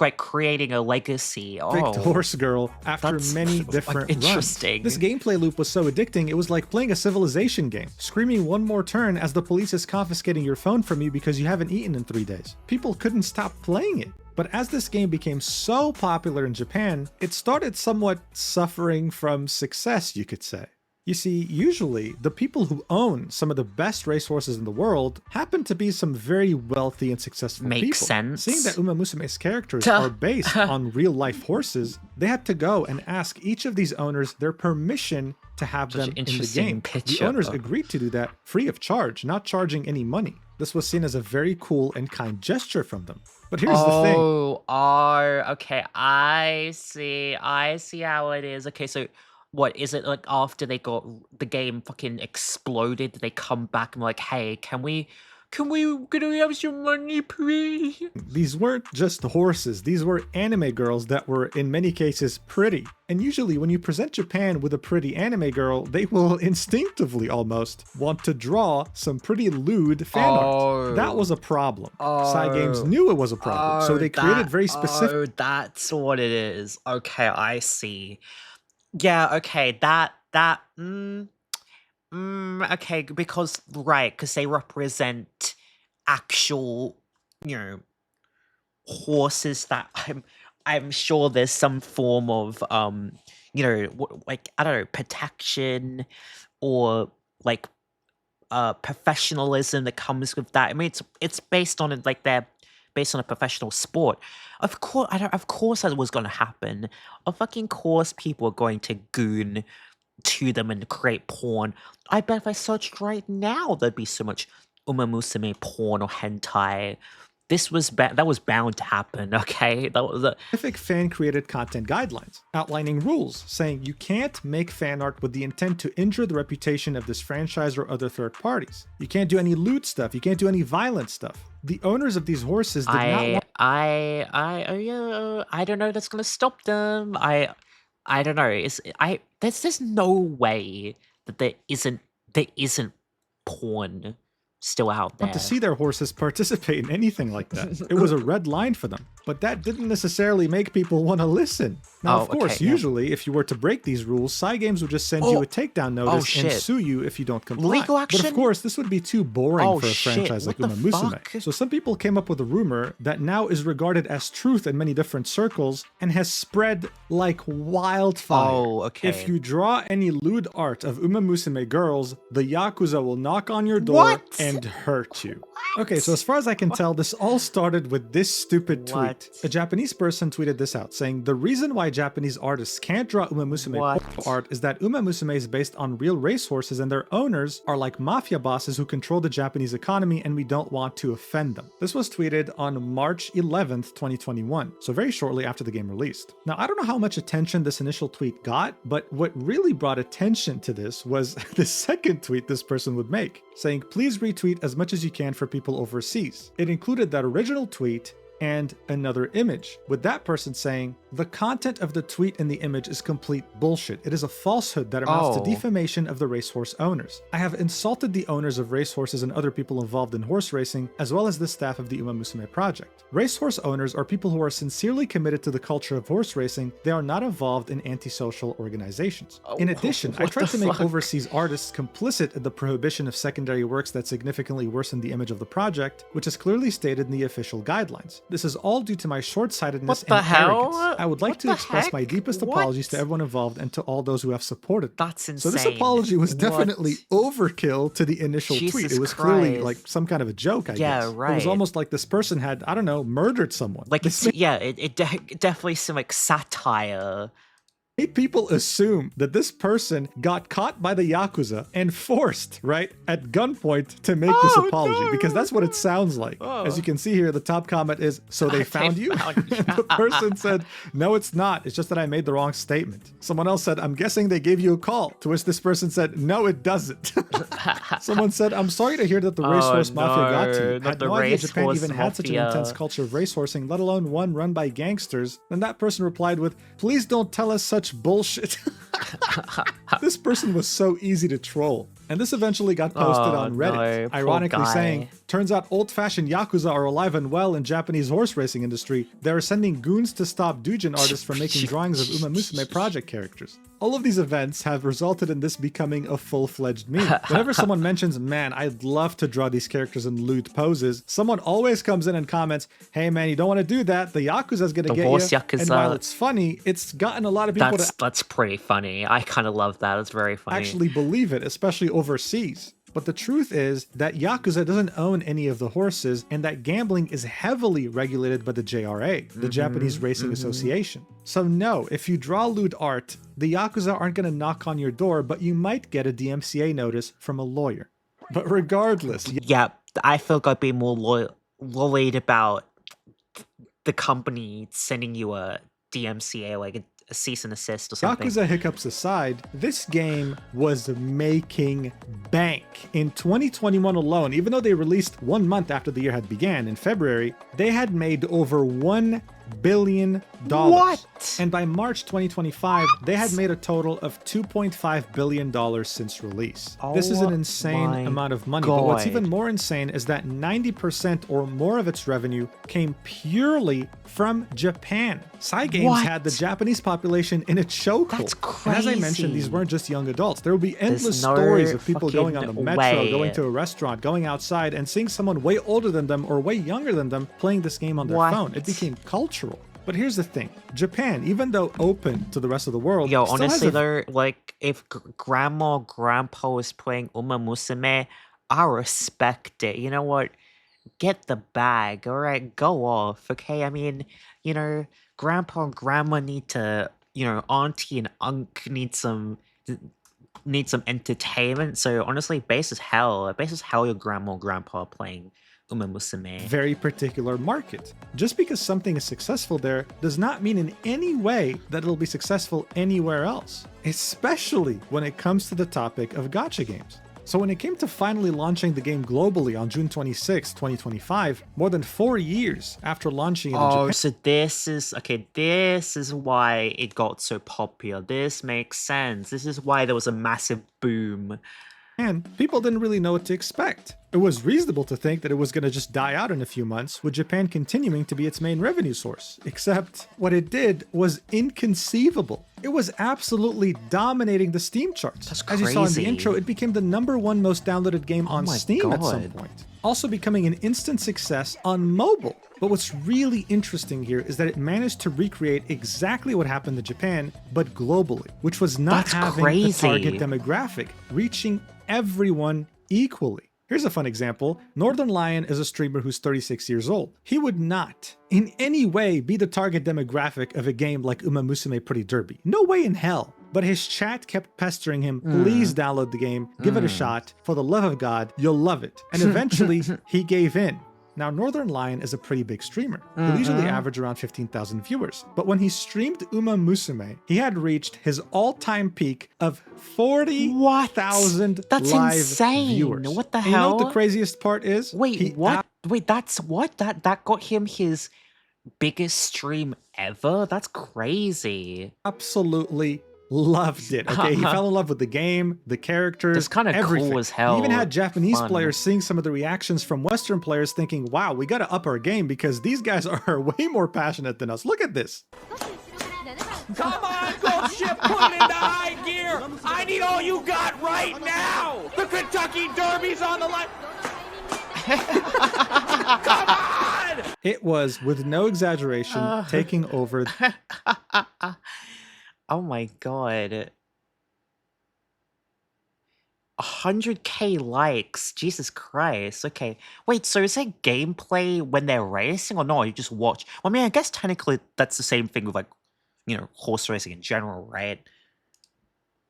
like creating a legacy. Horse girl after many different interesting. Runs. This gameplay loop was so addicting, it was like playing a civilization game, screaming one more turn as the police is confiscating your phone from you because you haven't eaten in 3 days. People couldn't stop playing it. But as this game became so popular in Japan, it started somewhat suffering from success, you could say. You see, usually, the people who own some of the best racehorses in the world happen to be some very wealthy and successful people. Makes sense. Seeing that Umamusume's characters are based on real-life horses, they had to go and ask each of these owners their permission to have them in the game. The owners agreed to do that free of charge, not charging any money. This was seen as a very cool and kind gesture from them. But here's the thing. Okay, I see how it is. Okay, so what is it like after they got the game fucking exploded? Did they come back and were like, hey, can we Can we have some money, please? These weren't just horses, these were anime girls that were, in many cases, pretty. And usually when you present Japan with a pretty anime girl, they will instinctively almost want to draw some pretty lewd fan art. That was a problem. Cygames knew it was a problem, so they created very specific... Oh, that's what it is. Okay, I see. Yeah, okay, okay, because, right, because they represent actual, you know, horses that I'm sure there's some form of, you know, like, I don't know, protection or, like, professionalism that comes with that. I mean, it's based on it, like, they're based on a professional sport. Of course, of course that was gonna happen. Of fucking course people are going to goon to them and create porn. I bet if I searched right now, there'd be so much Umamusume porn or hentai. That was bound to happen, okay? That was specific fan-created content guidelines, outlining rules, saying you can't make fan art with the intent to injure the reputation of this franchise or other third parties. You can't do any lewd stuff. You can't do any violent stuff. The owners of these horses did not want... I don't know that's gonna stop them. I don't know. There's no way that there isn't porn still out there. To see their horses participate in anything like that. It was a red line for them. But that didn't necessarily make people want to listen. Now, of course, usually, if you were to break these rules, Cygames would just send you a takedown notice and sue you if you don't comply. Legal action? But of course, this would be too boring for a franchise like Umamusume. So some people came up with a rumor that now is regarded as truth in many different circles and has spread like wildfire. If you draw any lewd art of Umamusume girls, the Yakuza will knock on your door and hurt you. Okay, so as far as I can tell, this all started with this stupid tweet. A Japanese person tweeted this out, saying, the reason why Japanese artists can't draw Umamusume art is that Umamusume is based on real racehorses and their owners are like mafia bosses who control the Japanese economy and we don't want to offend them. This was tweeted on March 11th, 2021, so very shortly after the game released. Now, I don't know how much attention this initial tweet got, but what really brought attention to this was the second tweet this person would make, saying, please retweet as much as you can for people overseas. It included that original tweet and another image, with that person saying, the content of the tweet and the image is complete bullshit. It is a falsehood that amounts to defamation of the racehorse owners. I have insulted the owners of racehorses and other people involved in horse racing, as well as the staff of the Umamusume project. Racehorse owners are people who are sincerely committed to the culture of horse racing. They are not involved in antisocial organizations. In addition, I tried to make overseas artists complicit in the prohibition of secondary works that significantly worsen the image of the project, which is clearly stated in the official guidelines. This is all due to my short-sightedness and arrogance. I would like to express my deepest apologies to everyone involved and to all those who have supported. That's insane. So this apology was definitely overkill to the initial tweet. It was clearly like some kind of a joke, I guess. Yeah, right. It was almost like this person had, I don't know, murdered someone. Like, it definitely seemed like satire. People assume that this person got caught by the Yakuza and forced, right, at gunpoint to make this apology, because that's what it sounds like. As you can see here, the top comment is, so they found you? The person said, no, it's not. It's just that I made the wrong statement. Someone else said, I'm guessing they gave you a call, to which this person said, no, it doesn't. Someone said, I'm sorry to hear that the racehorse mafia got to you. Had no idea Japan even had such an intense culture of racehorsing, let alone one run by gangsters. Then that person replied with, please don't tell us such bullshit. This person was so easy to troll. And this eventually got posted on Reddit, ironically saying, turns out old-fashioned Yakuza are alive and well in Japanese horse racing industry. They are sending goons to stop doujin artists from making drawings of Umamusume project characters. All of these events have resulted in this becoming a full-fledged meme. Whenever someone mentions, man, I'd love to draw these characters in lewd poses, someone always comes in and comments, hey man, you don't want to do that. The Yakuza's gonna get you. Yakuza. And while it's funny, it's gotten a lot of people That's pretty funny. I kind of love that. It's very funny. Actually believe it, especially overseas. But the truth is that Yakuza doesn't own any of the horses and that gambling is heavily regulated by the JRA, the Japanese Racing Association. So no, if you draw lewd art, the Yakuza aren't going to knock on your door, but you might get a DMCA notice from a lawyer. But regardless... Yeah, I feel like I'd be more worried about the company sending you a DMCA, like a cease and assist or something. Yakuza hiccups aside, this game was making bank. In 2021 alone, even though they released 1 month after the year had began in February, they had made over $1 billion. What? And by March 2025, they had made a total of $2.5 billion since release. This is an insane amount of money, but what's even more insane is that 90% or more of its revenue came purely from Japan. Cygames had the Japanese population in its chokehold. That's crazy. And as I mentioned, these weren't just young adults. There would be endless stories of people going on the metro, going to a restaurant, going outside, and seeing someone way older than them or way younger than them playing this game on their phone. It became cultural. But here's the thing. Japan, even though open to the rest of the world, yo, honestly, though, like, if grandma or grandpa is playing Umamusume, I respect it. You know what? Get the bag, all right? Go off, okay? I mean, you know, grandpa and grandma need to, you know, auntie and uncle need some entertainment. So honestly, base as hell your grandma or grandpa are playing Umamusume. Very particular market. Just because something is successful there does not mean in any way that it'll be successful anywhere else, especially when it comes to the topic of gacha games. So when it came to finally launching the game globally on June 26, 2025, more than 4 years after launching it in Japan. So this is why it got so popular. This makes sense. This is why there was a massive boom. And people didn't really know what to expect. It was reasonable to think that it was going to just die out in a few months, with Japan continuing to be its main revenue source. Except what it did was inconceivable. It was absolutely dominating the Steam charts. That's crazy. As you saw in the intro, it became the #1 most downloaded game on Steam at some point. Also becoming an instant success on mobile. But what's really interesting here is that it managed to recreate exactly what happened in Japan, but globally, which was not having a target demographic, reaching everyone equally. Here's a fun example. Northern Lion is a streamer who's 36 years old. He would not, in any way, be the target demographic of a game like Umamusume Pretty Derby. No way in hell. But his chat kept pestering him, please download the game, give it a shot, for the love of God, you'll love it. And eventually, he gave in. Now, Northern Lion is a pretty big streamer. He'll usually average around 15,000 viewers. But when he streamed Umamusume, he had reached his all-time peak of 40,000 live viewers. What the hell? And you know what the craziest part is? Wait, what? Wait, that's what? That got him his biggest stream ever? That's crazy. Absolutely loved it. Okay, he fell in love with the game, the characters, it's kind of cool as hell. He even had Japanese players seeing some of the reactions from Western players thinking, wow, we gotta up our game because these guys are way more passionate than us. Look at this. Come on, Ghost Ship, put it into high gear. I need all you got right now. The Kentucky Derby's on the line. Come on! It was, with no exaggeration, taking over. Oh my god. 100k likes. Jesus Christ. Okay. Wait, so is it gameplay when they're racing or no? You just watch? Well, I mean, I guess technically that's the same thing with, like, you know, horse racing in general, right?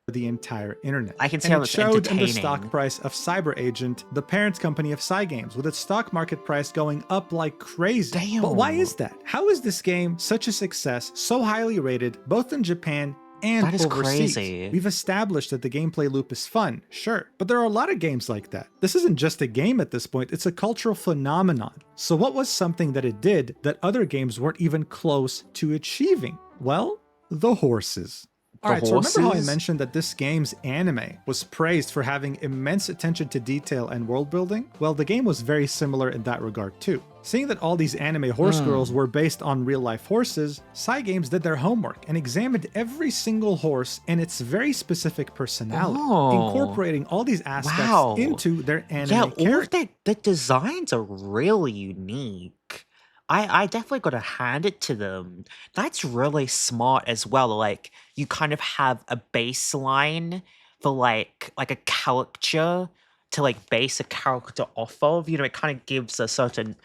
The entire internet. I can see how it's showed in the stock price of Cyber Agent, the parent company of Cygames, with its stock market price going up like crazy. Damn. But why is that? How is this game such a success, so highly rated, both in Japan and that is overseas? crazy. We've established that the gameplay loop is fun, sure, but there are a lot of games like that. This isn't just a game at this point, it's a cultural phenomenon. So what was something that it did that other games weren't even close to achieving? Well, the horses. Alright, so remember how I mentioned that this game's anime was praised for having immense attention to detail and world building? Well, the game was very similar in that regard too. Seeing that all these anime horse girls were based on real-life horses, Cygames did their homework and examined every single horse and its very specific personality, incorporating all these aspects into their anime character. All of the designs are really unique. I definitely got to hand it to them. That's really smart as well. Like, you kind of have a baseline for like a character to like base a character off of. You know, it kind of gives a certain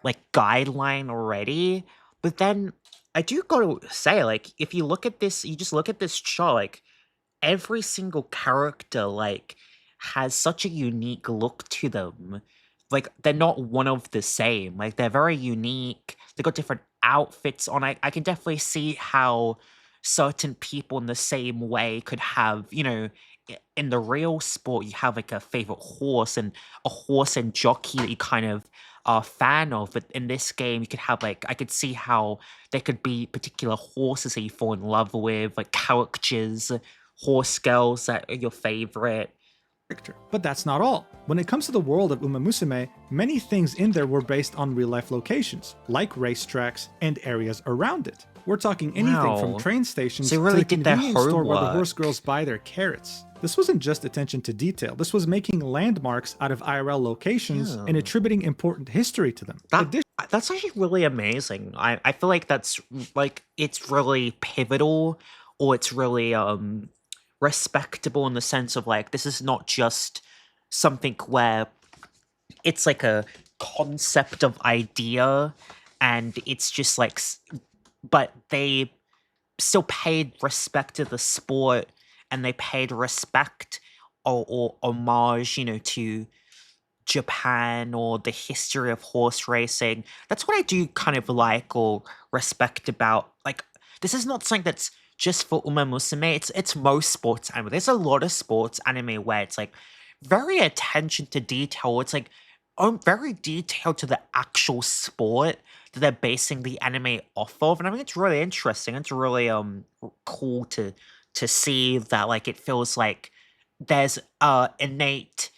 like guideline already. But then I do got to say, like, if you look at this, you just look at this chart, like every single character like has such a unique look to them. Like, they're not one of the same. Like, they're very unique. They got different outfits on. I can definitely see how certain people in the same way could have, in the real sport, you have like a favorite horse and a horse and jockey that you kind of are a fan of. But in this game, you could have like, I could see how there could be particular horses that you fall in love with, like characters, horse girls that are your favorite. But that's not all. When it comes to the world of Umamusume, many things in there were based on real-life locations, like racetracks and areas around it. We're talking anything from train stations So they really to the did their convenience store where the homework. horse girls buy their carrots. This wasn't just attention to detail, this was making landmarks out of IRL locations and attributing important history to them. That's actually really amazing. I feel like that's like it's really pivotal, or it's really respectable in the sense of like this is not just something where it's like a concept of idea and it's just like but they still paid respect to the sport and they paid respect or homage, to Japan or the history of horse racing. That's what I do kind of like or respect about, like, this is not something that's just for Umamusume. It's most sports anime. There's a lot of sports anime where it's like very attention to detail. It's like very detailed to the actual sport that they're basing the anime off of. And I think it's really interesting. It's really cool to see that, like, it feels like there's innate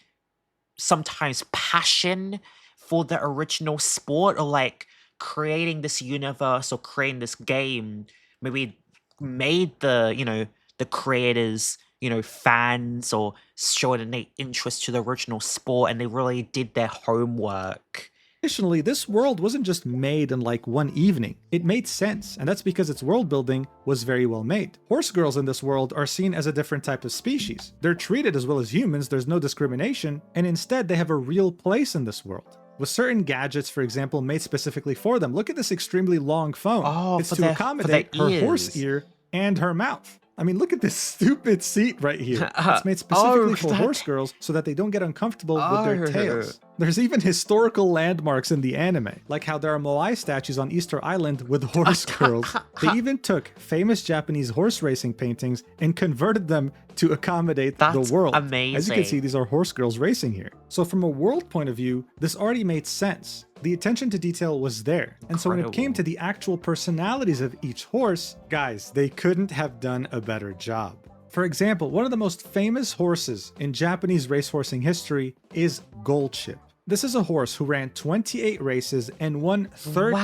sometimes passion for the original sport, or like creating this universe or creating this game maybe made the the creators fans or showing innate interest to the original sport, and they really did their homework. Additionally, this world wasn't just made in like one evening. It made sense, and that's because its world building was very well made. Horse girls in this world are seen as a different type of species. They're treated as well as humans, there's no discrimination, and instead they have a real place in this world. With certain gadgets, for example, made specifically for them. Look at this extremely long phone. It's to accommodate her horse ear and her mouth. I mean, look at this stupid seat right here. It's made specifically for horse girls so that they don't get uncomfortable with their tails. There's even historical landmarks in the anime, like how there are moai statues on Easter Island with horse girls. They even took famous Japanese horse racing paintings and converted them to accommodate the world. Amazing. As you can see, these are horse girls racing here. So from a world point of view, this already made sense. The attention to detail was there. And so when it came to the actual personalities of each horse, guys, they couldn't have done a better job. For example, one of the most famous horses in Japanese racehorsing history is Goldship. This is a horse who ran 28 races and won 13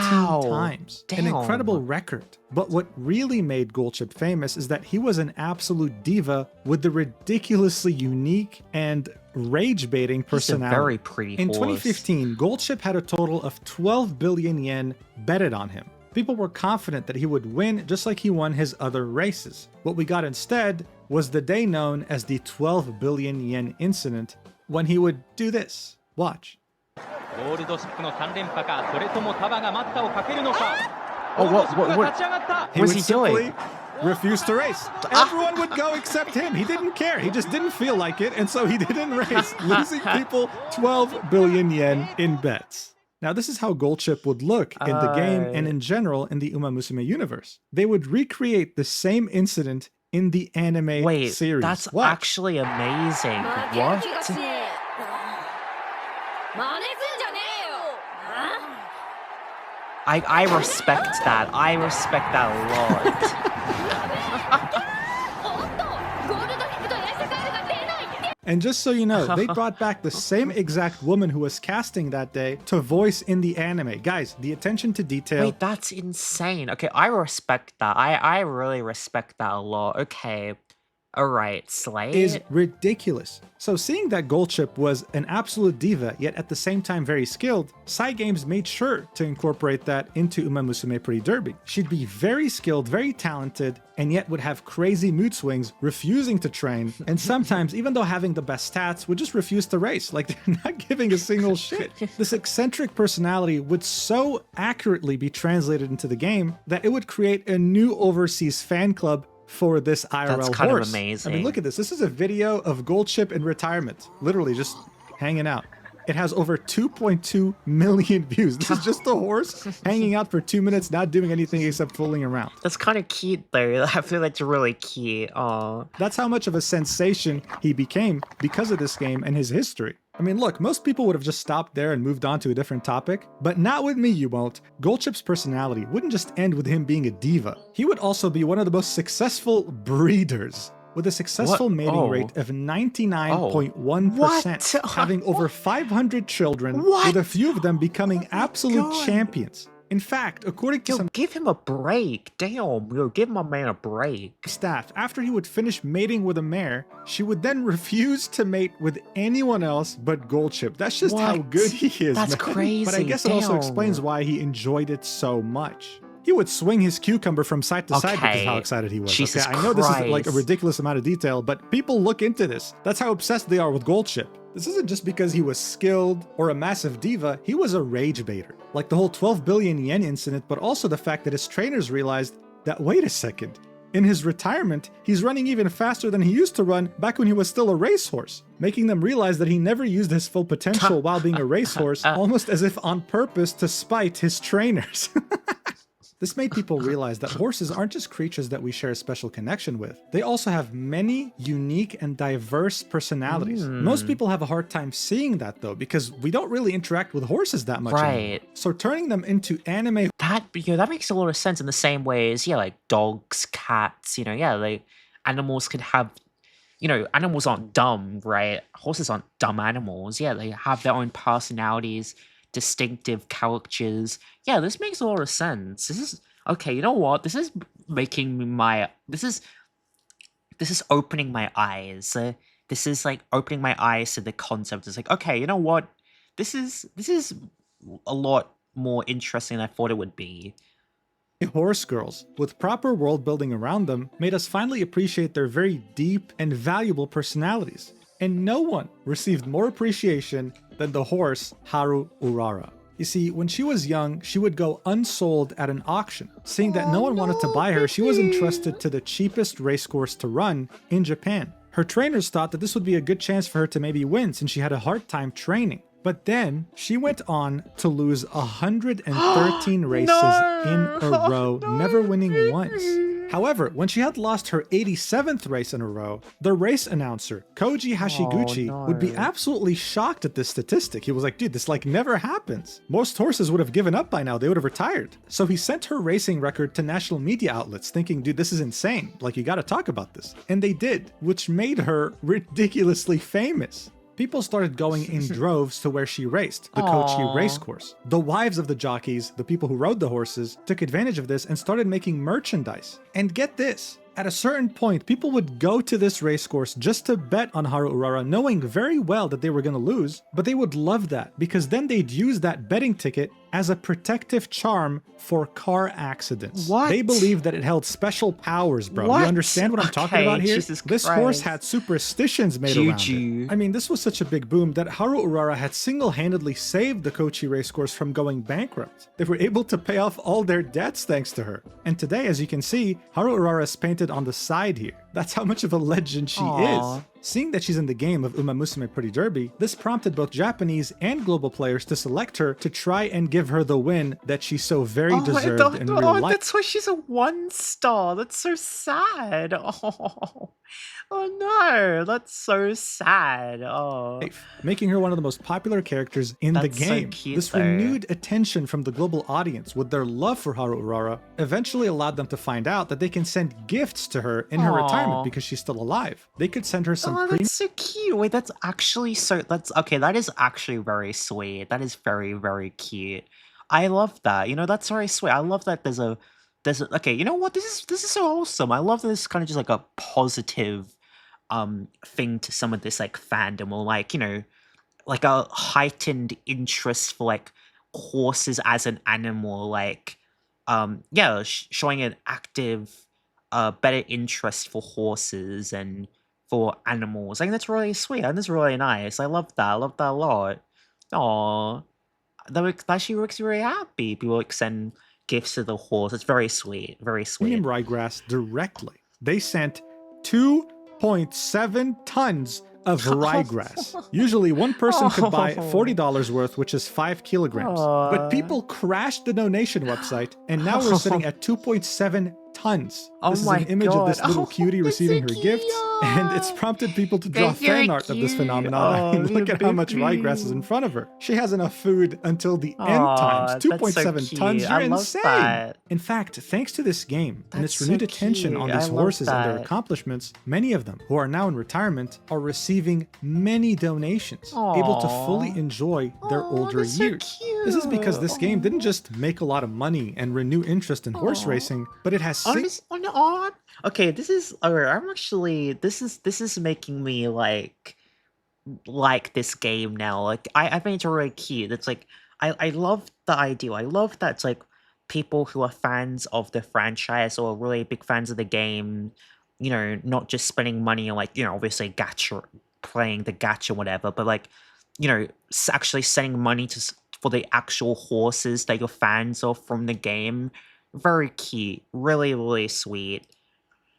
times. An incredible record. But what really made Goldship famous is that he was an absolute diva with the ridiculously unique and rage-baiting personality. He's a very pretty In horse. 2015, Goldship had a total of 12 billion yen betted on him. People were confident that he would win just like he won his other races. What we got instead was the day known as the 12 billion yen incident, when he would do this. Watch. What He was would he simply doing? refuse to race. Everyone would go except him. He didn't care. He just didn't feel like it, and so he didn't race, losing people 12 billion yen in bets. Now, this is how Goldship would look in the game and in general in the Umamusume universe. They would recreate the same incident in the anime series. That's Watch. actually amazing. What? I respect that. I respect that a lot. And just so you know, they brought back the same exact woman who was casting that day to voice in the anime. Guys, the attention to detail. Wait, that's insane. Okay, I respect that. I really respect that a lot. Okay. Alright, Slay. Is ridiculous. So seeing that Goldship was an absolute diva, yet at the same time very skilled, Cygames made sure to incorporate that into Umamusume Pretty Derby. She'd be very skilled, very talented, and yet would have crazy mood swings, refusing to train, and sometimes, even though having the best stats, would just refuse to race, like they're not giving a single shit. This eccentric personality would so accurately be translated into the game that it would create a new overseas fan club for this IRL That's kind horse. of amazing. I mean, look at this. This is a video of Goldship in retirement. Literally just hanging out. It has over 2.2 million views. This is just a horse hanging out for 2 minutes, not doing anything except fooling around. That's kind of cute, though. I feel that's really cute. Aw. That's how much of a sensation he became because of this game and his history. I mean, look, most people would have just stopped there and moved on to a different topic, but not with me, you won't. Goldchip's personality wouldn't just end with him being a diva. He would also be one of the most successful breeders, with a successful mating rate of 99.1%, having over 500 children, with a few of them becoming absolute champions. In fact, according to some give him a break. Damn, give my man a break. staff, after he would finish mating with a mare, she would then refuse to mate with anyone else but Goldchip. That's just how good he is, That's man. crazy. But I guess it also explains why he enjoyed it so much. He would swing his cucumber from side to side because of how excited he was. Jesus I know this is like a Christ. ridiculous amount of detail, but people look into this. That's how obsessed they are with Goldchip. This isn't just because he was skilled or a massive diva, he was a rage baiter. Like the whole 12 billion yen incident, but also the fact that his trainers realized that, wait a second, in his retirement, he's running even faster than he used to run back when he was still a racehorse, making them realize that he never used his full potential while being a racehorse, almost as if on purpose to spite his trainers. This made people realize that horses aren't just creatures that we share a special connection with. They also have many unique and diverse personalities. Most people have a hard time seeing that though, because we don't really interact with horses that much anymore. So turning them into anime... That makes a lot of sense in the same way as, like dogs, cats, like animals could have, animals aren't dumb, right? Horses aren't dumb animals. Yeah, they have their own personalities, distinctive characters. Yeah, this makes a lot of sense. This is okay. You know what? This is making my this is opening my eyes. This is like opening my eyes to the concept. It's like, okay, you know what? This is a lot more interesting than I thought it would be. Horse girls, with proper world building around them, made us finally appreciate their very deep and valuable personalities. And no one received more appreciation than the horse Haru Urara. You see, when she was young, she would go unsold at an auction. Seeing that no one wanted to buy her, she was entrusted to the cheapest racecourse to run in Japan. Her trainers thought that this would be a good chance for her to maybe win since she had a hard time training. But then, she went on to lose 113 races in a row, never winning once. However, when she had lost her 87th race in a row, the race announcer, Koji Hashiguchi, would be absolutely shocked at this statistic. He was like, dude, this never happens. Most horses would have given up by now. They would have retired. So he sent her racing record to national media outlets thinking, dude, this is insane. You gotta talk about this. And they did, which made her ridiculously famous. People started going in droves to where she raced, the Kochi racecourse. The wives of the jockeys, the people who rode the horses, took advantage of this and started making merchandise. And get this, at a certain point, people would go to this racecourse just to bet on Haru Urara, knowing very well that they were going to lose, but they would love that because then they'd use that betting ticket as a protective charm for car accidents. What? They believed that it held special powers, bro. What? You understand what I'm talking about here? Jesus This Christ. horse had superstitions made around it. I mean, this was such a big boom that Haru Urara had single-handedly saved the Kochi racecourse from going bankrupt. They were able to pay off all their debts thanks to her. And today, as you can see, Haru Urara is painted on the side here. That's how much of a legend she is. Seeing that she's in the game of Umamusume Pretty Derby, this prompted both Japanese and global players to select her to try and give her the win that she so very deserved in real life. That's why she's a 1-star. That's so sad. Oh no, that's so sad. Making her one of the most popular characters in the game. So cute, This renewed attention from the global audience with their love for Haru Urara eventually allowed them to find out that they can send gifts to her in her retirement because she's still alive. They could send her some that's so cute. Wait, that's actually that is actually very sweet. That is very, very cute. I love that. That's very sweet. I love that there's okay, you know what? This is so awesome. I love that this is kind of just like a positive thing to some of this fandom, or like a heightened interest for horses as an animal, showing an active better interest for horses and for animals. That's really sweet and that's really nice. I love that. I love that a lot. Aww. That she makes me very happy. People send gifts to the horse. It's very sweet. Very sweet. premium ryegrass directly. They sent 2.7 tons of ryegrass. Usually one person could buy $40 worth, which is 5 kilograms. But people crashed the donation website, and now we're sitting at 2.7 tons. This is an image of this little cutie receiving her gifts, and it's prompted people to draw fan art of this phenomenon. I mean, look at how much ryegrass is in front of her. She has enough food until the end times. 2.7 tons, you're insane! In fact, thanks to this game and its renewed attention on these horses and their accomplishments, many of them, who are now in retirement, are receiving many donations, able to fully enjoy their older years. This is because this game didn't just make a lot of money and renew interest in horse racing, but it has Okay, this is I'm actually this is making me like this game now. Like I think it's really cute. It's like I love the idea. I love that it's like people who are fans of the franchise or really big fans of the game, you know, not just spending money on, like, you know, obviously gacha, playing the gacha, whatever, but like, you know, actually sending money for the actual horses that you're fans of from the game. Very cute. Really, really sweet.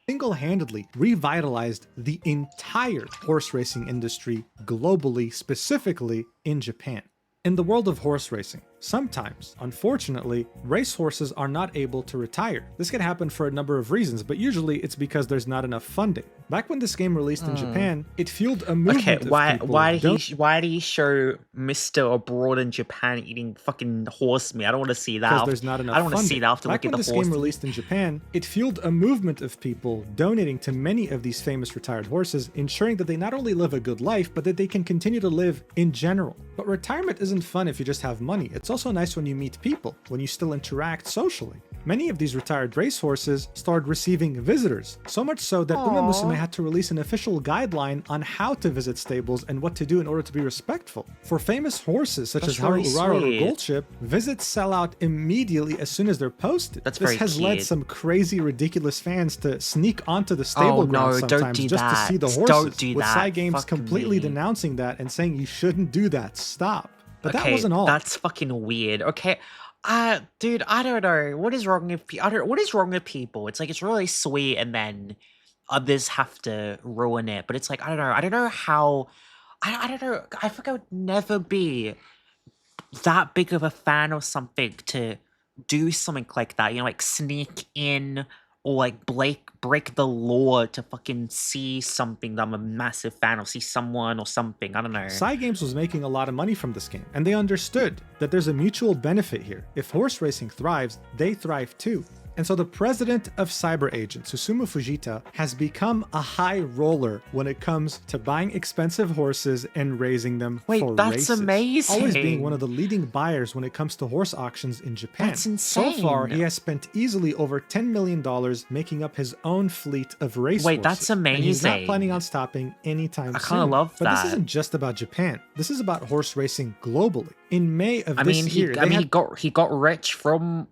Single-handedly revitalized the entire horse racing industry globally, specifically in Japan. In the world of horse racing, sometimes, unfortunately, racehorses are not able to retire. This can happen for a number of reasons, but usually it's because there's not enough funding. Back when this game released in Japan, it fueled a movement of people. Why did he show Mr. Abroad in Japan eating fucking horse meat? I don't want to see that. Because there's not enough I don't want to funding. see that after looking at the horse. Back when this game released in Japan, it fueled a movement of people donating to many of these famous retired horses, ensuring that they not only live a good life, but that they can continue to live in general. But retirement isn't fun if you just have money. It's also nice when you meet people, when you still interact socially. Many of these retired racehorses started receiving visitors, so much so that Umamusume had to release an official guideline on how to visit stables and what to do in order to be respectful. For famous horses such as Haru Urara or Goldship, visits sell out immediately as soon as they're posted. This has led some crazy, ridiculous fans to sneak onto the stable ground sometimes just to see the horses, with Psy Games completely denouncing that and saying you shouldn't do that, stop. But that wasn't all. That's fucking weird. Okay. Dude, I don't know. What is wrong with people? It's like, it's really sweet and then others have to ruin it. But it's like, I don't know how, I don't know. I think I would never be that big of a fan of something to do something like that. You know, like sneak in or like break the law to fucking see something that I'm a massive fan of, see someone or something. I don't know. Psy Games was making a lot of money from this game, and they understood that there's a mutual benefit here. If horse racing thrives, they thrive too. And so the president of cyber agents, Susumu Fujita, has become a high roller when it comes to buying expensive horses and raising them for races. Wait, that's amazing. Always being one of the leading buyers when it comes to horse auctions in Japan. That's insane. So far, he has spent easily over $10 million making up his own fleet of race horses. Wait, that's amazing. And he's not planning on stopping anytime soon. I kind of love that. But this isn't just about Japan. This is about horse racing globally. In May of this year, he got rich from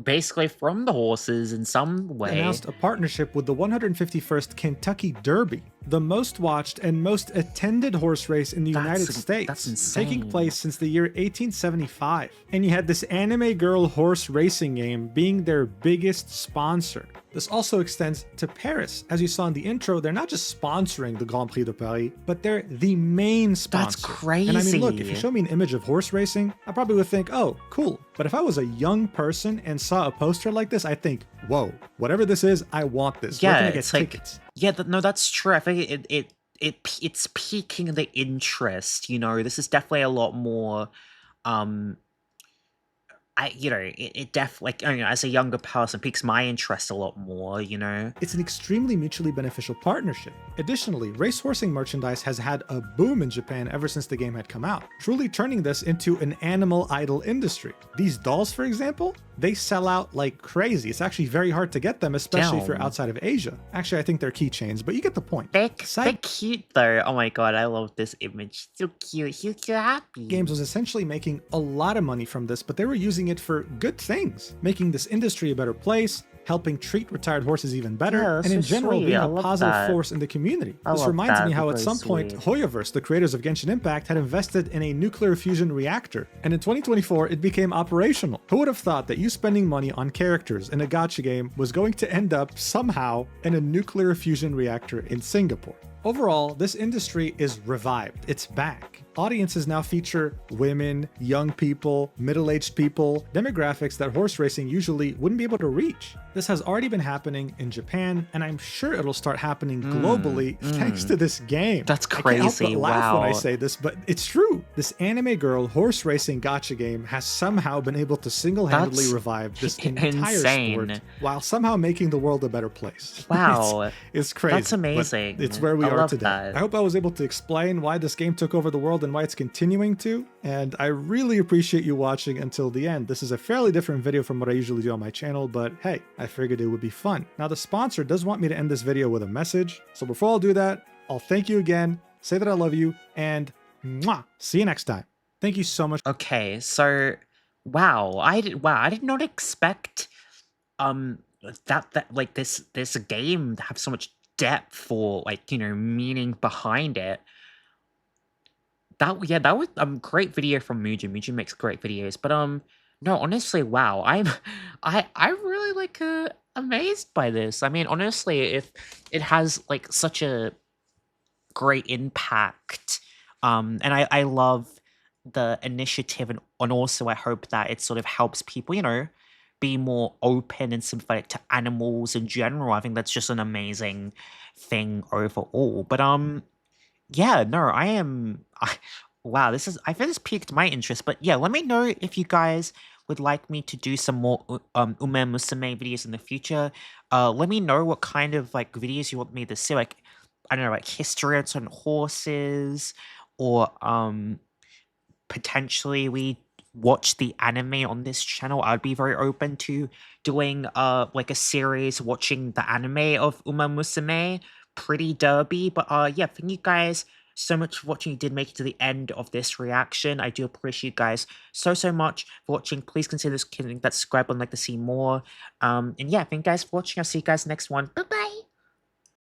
basically from the horses in some way. Announced a partnership with the 151st Kentucky Derby, the most watched and most attended horse race in the United States. That's insane. Taking place since the year 1875. And you had this anime girl horse racing game being their biggest sponsor. This also extends to Paris. As you saw in the intro, they're not just sponsoring the Grand Prix de Paris, but they're the main sponsor. That's crazy. And I mean, look, if you show me an image of horse racing, I probably would think, oh, cool. But if I was a young person and saw a poster like this, I think, whoa, whatever this is, I want this. Yeah, where can I get tickets? Yeah, no, that's true. I think it's piquing the interest. You know, this is definitely a lot more. It definitely, like, you know, as a younger person, piques my interest a lot more, you know? It's an extremely mutually beneficial partnership. Additionally, racehorsing merchandise has had a boom in Japan ever since the game had come out, truly turning this into an animal idol industry. These dolls, for example, they sell out like crazy. It's actually very hard to get them, especially if you're outside of Asia. Actually, I think they're keychains, but you get the point. They're cute though. Oh my god, I love this image. So cute. He's so happy. Games was essentially making a lot of money from this, but they were using it for good things, making this industry a better place, helping treat retired horses even better, and in general being a positive force in the community. This reminds me how at some point Hoyoverse, the creators of Genshin Impact, had invested in a nuclear fusion reactor, and in 2024 it became operational. Who would have thought that you spending money on characters in a gacha game was going to end up somehow in a nuclear fusion reactor in Singapore? Overall, this industry is revived. It's back. Audiences now feature women, young people, middle-aged people, demographics that horse racing usually wouldn't be able to reach. This has already been happening in Japan, and I'm sure it'll start happening globally thanks to this game. That's I can't help crazy. but laugh when I Wow. say this, but it's true. This anime girl horse racing gacha game has somehow been able to single-handedly That's revive this entire insane. sport while somehow making the world a better place. Wow. It's crazy. That's but amazing. It's where we I are love today. that. I hope I was able to explain why this game took over the world and why it's continuing to, and I really appreciate you watching until the end. This is a fairly different video from what I usually do on my channel, but hey, I figured it would be fun. Now, the sponsor does want me to end this video with a message, so before I'll do that, I'll thank you again, say that I love you, and mwah, see you next time. Thank you so much. Okay, so wow, I did not expect that like this game to have so much depth or like, you know, meaning behind it. That was great video from Mujin. Mujin makes great videos, but no, honestly, wow, I really like amazed by this. I mean, honestly, if it has like such a great impact, and I love the initiative, and also I hope that it sort of helps people, you know, be more open and sympathetic to animals in general. I think that's just an amazing thing overall. But yeah, no, wow, I feel this piqued my interest, but yeah, let me know if you guys would like me to do some more Umamusume videos in the future. Let me know what kind of like videos you want me to see, like, I don't know, like history on certain horses, or potentially we watch the anime on this channel. I'd be very open to doing like a series watching the anime of Umamusume, Pretty Derby. But yeah, thank you guys so much for watching. You did make it to the end of this reaction. I do appreciate you guys so much for watching. Please consider hitting that subscribe button, like to see more. And yeah, thank you guys for watching. I'll see you guys next one. Bye bye.